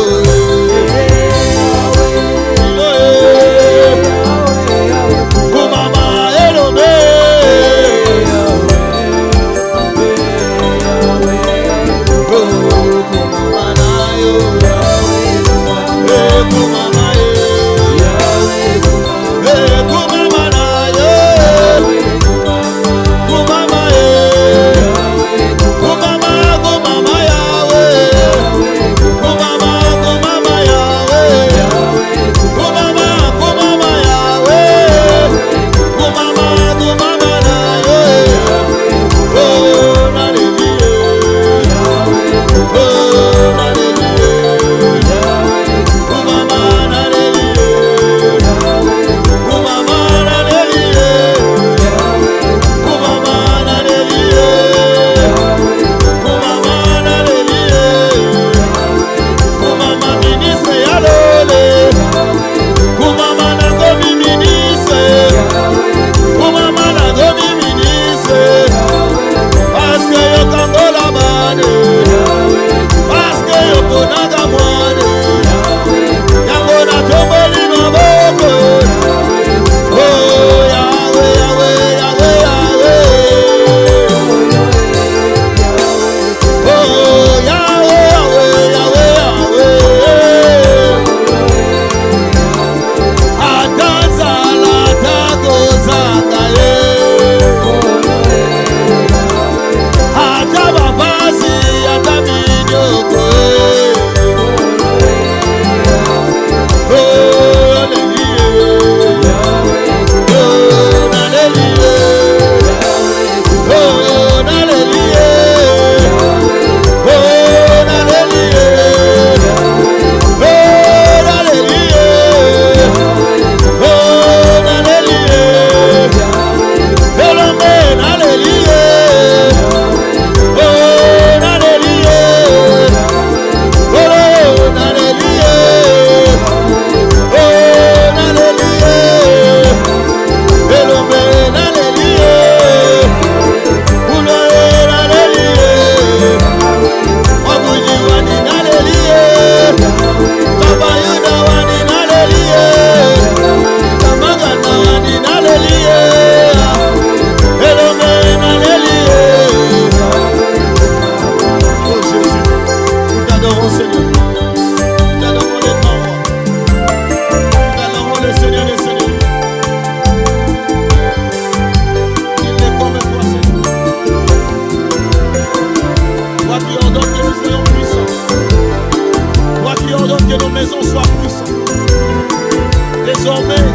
Désormais,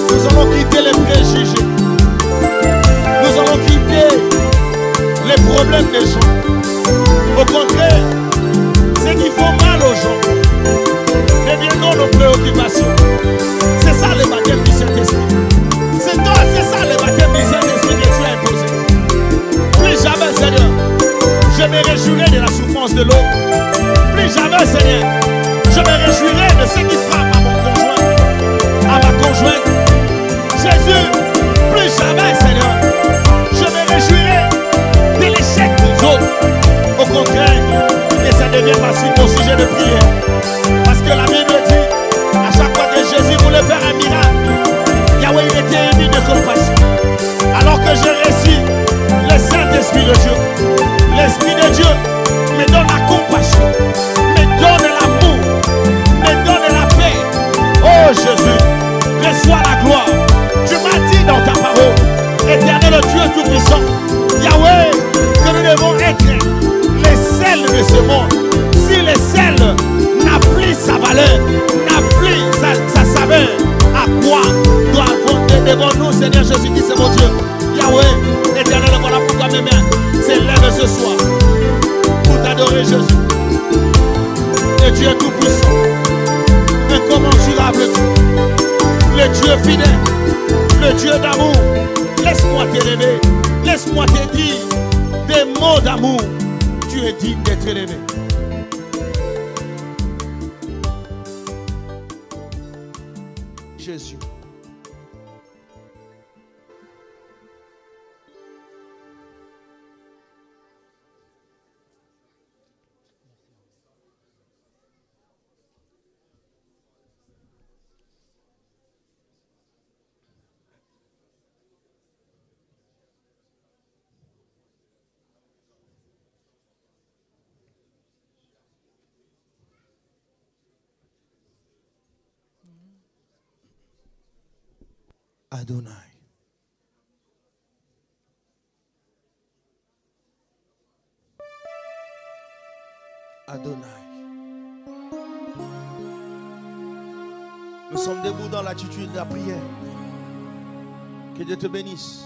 nous allons quitter les préjugés. Nous allons quitter les problèmes des gens. Au contraire, ce qui font mal aux gens deviendront nos préoccupations. C'est ça le baptême du Saint-Esprit. C'est ça le baptême du Saint-Esprit que tu as imposé. Plus jamais, Seigneur, je me réjouirai de la souffrance de l'autre. Plus jamais, Seigneur, je me réjouirai de ce qui frappe à mon conjoint, à ma conjointe. Jésus, plus jamais, Seigneur, je me réjouirai de l'échec des autres. Au contraire, que ça devienne facile mon sujet de prière. Parce que la Bible dit, à chaque fois que Jésus voulait faire un miracle, Yahweh il était ému de compassion. Alors que j'ai reçu le Saint-Esprit de Dieu, l'Esprit de Dieu me donne la compassion, me donne l'amour, me donne la paix. Oh Jésus, reçois la gloire. Tu m'as dit dans ta parole, Éternel Dieu Tout-Puissant, Yahweh, que nous devons être les sels de ce monde. Si le sel n'a plus sa valeur, n'a plus sa saveur, à quoi devons-nous, Seigneur Jésus-Christ, c'est mon Dieu? Yahweh, Éternel, voilà pourquoi mes mains s'élèvent ce soir pour t'adorer, Jésus. Le Dieu Tout-Puissant, incommensurable Dieu, le Dieu fidèle, le Dieu d'amour. Laisse-moi t'élever, laisse-moi te dire des mots d'amour. Tu es digne d'être élevé. Jésus. Adonai. Adonai. Nous sommes debout dans l'attitude de la prière. Que Dieu te bénisse.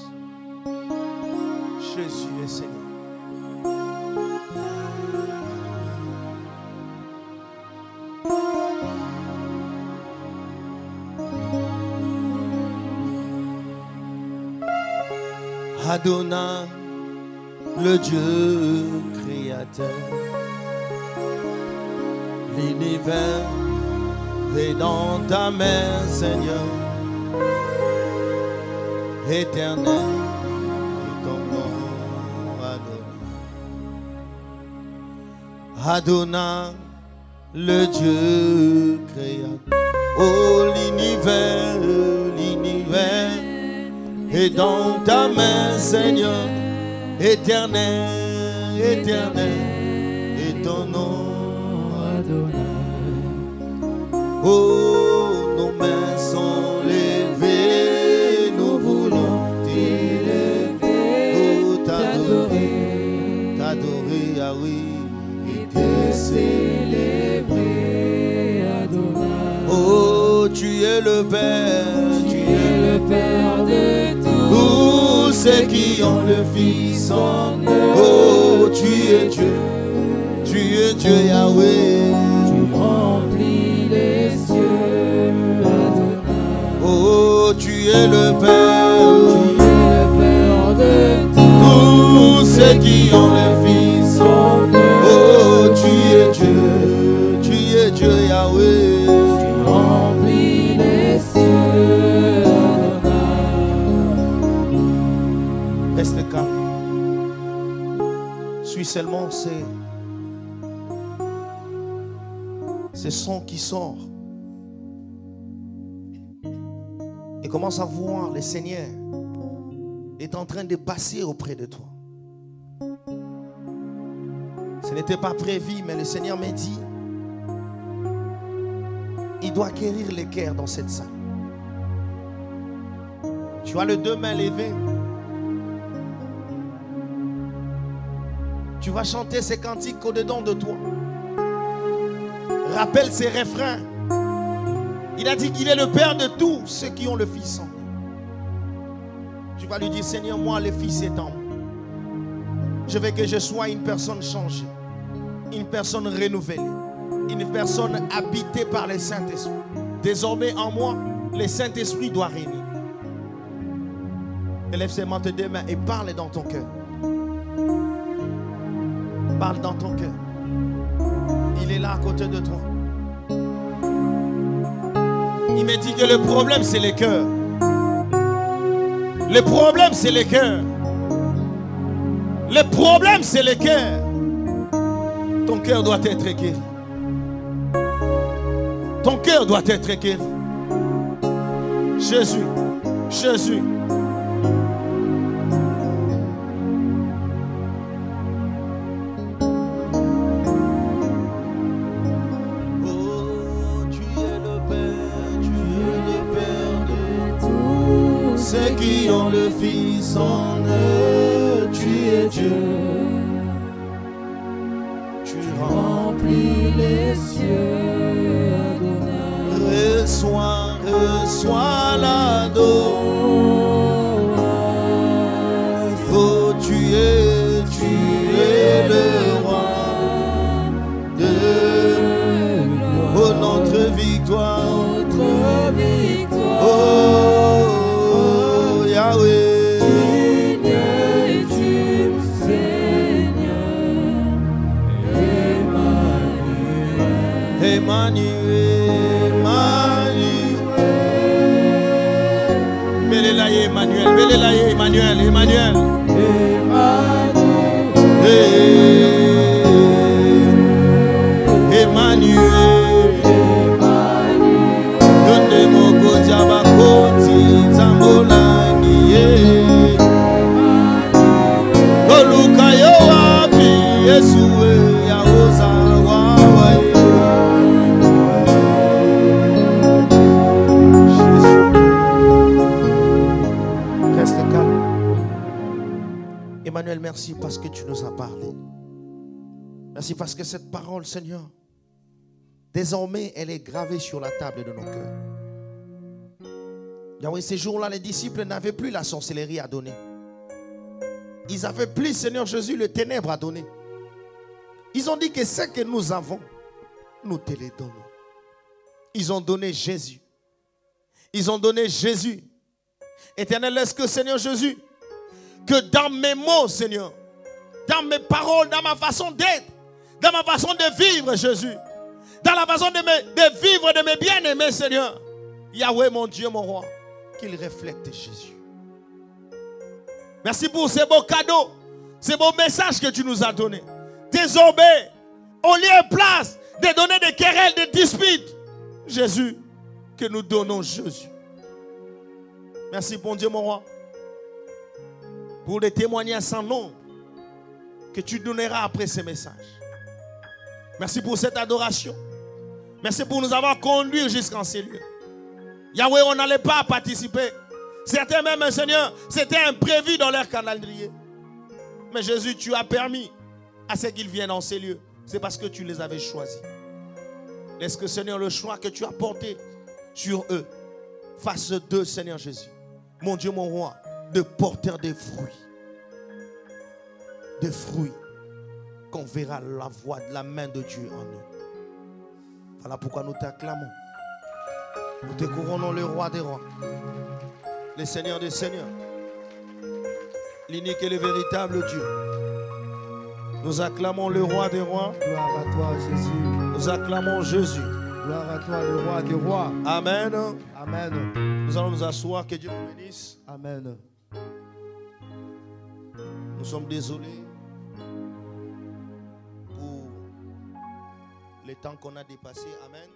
Jésus est Seigneur. Adonai, le Dieu créateur, l'univers est dans ta main, Seigneur, éternel est ton nom, Adonai. Adonai, le Dieu créateur, oh l'univers et dans ta main, Seigneur, éternel, éternel, est ton nom, Adonai. Oh, nos mains sont levées, nous voulons t'élever, oh, t'adorer, ah oui, et te célébrer, Adonai. Oh, tu es le Père, tu es le Père de tous ceux qui ont le Fils en eux. Oh, tu es Dieu, Yahweh. Tu remplis les cieux, Adonai. Oh, tu es le Père de tous ceux qui ont le Fils en eux. Oh, tu es Dieu, Yahweh. Tu remplis les cieux. Reste calme. Suis seulement ces sons qui sortent. Et commence à voir le Seigneur est en train de passer auprès de toi. Ce n'était pas prévu, mais le Seigneur m'a dit, il doit guérir les cœurs dans cette salle. Tu as les deux mains levées. Tu vas chanter ces cantiques au-dedans de toi. Rappelle ces refrains. Il a dit qu'il est le Père de tous ceux qui ont le Fils en eux. Tu vas lui dire, Seigneur, moi, le Fils est en moi. Je veux que je sois une personne changée, une personne renouvelée, une personne habitée par le Saint-Esprit. Désormais, en moi, le Saint-Esprit doit régner. Élève seulement tes deux mains et parle dans ton cœur. Parle dans ton cœur. Il est là à côté de toi. Il me dit que le problème, c'est les cœurs. Le problème, c'est les cœurs. Le problème, c'est les cœurs. Ton cœur doit être guéri. Ton cœur doit être guéri. Jésus, Jésus. Ceux qui ont le Fils en eux, tu es Dieu. Tu remplis les cieux, Adonai. Reçois l'ado. Oh, tu es le roi de notre victoire. Oh, Yahweh, Dieu, Seigneur, Emmanuel, Emmanuel, Emmanuel. Reste calme. Emmanuel, merci parce que tu nous as parlé. Merci parce que cette parole, Seigneur, désormais, elle est gravée sur la table de nos cœurs. Yahweh, ces jours-là, les disciples n'avaient plus la sorcellerie à donner. Ils n'avaient plus, Seigneur Jésus, le ténèbre à donner. Ils ont dit que ce que nous avons, nous te les donnons. Ils ont donné Jésus. Ils ont donné Jésus. Éternel, est-ce que, Seigneur Jésus, que dans mes mots, Seigneur, dans mes paroles, dans ma façon d'être, dans ma façon de vivre, Jésus, dans la façon de vivre de mes bien-aimés, Seigneur, Yahweh, mon Dieu, mon roi, qu'il reflète Jésus. Merci pour ces beaux cadeaux, ces beaux messages que tu nous as donnés. Désormais, au lieu et place de donner des querelles, des disputes, Jésus, que nous donnons Jésus. Merci, bon Dieu, mon roi, pour les témoignages sans nombre que tu donneras après ces messages. Merci pour cette adoration. Merci pour nous avoir conduits jusqu'en ces lieux. Yahweh, on n'allait pas participer. Certains même, Seigneur, c'était imprévu dans leur calendrier. Mais Jésus, tu as permis à ce qu'ils viennent en ces lieux. C'est parce que tu les avais choisis. Est-ce que, Seigneur, le choix que tu as porté sur eux fasse d'eux, Seigneur Jésus, mon Dieu, mon roi, de porter des fruits. Des fruits qu'on verra la voix de la main de Dieu en eux. Voilà pourquoi nous t'acclamons. Nous te couronnons le roi des rois, le Seigneur des seigneurs, l'unique et le véritable Dieu. Nous acclamons le roi des rois. Gloire à toi, Jésus. Nous acclamons Jésus. Gloire à toi, le roi des rois. Amen. Amen. Nous allons nous asseoir. Que Dieu nous bénisse. Amen. Nous sommes désolés pour les temps qu'on a dépassés. Amen.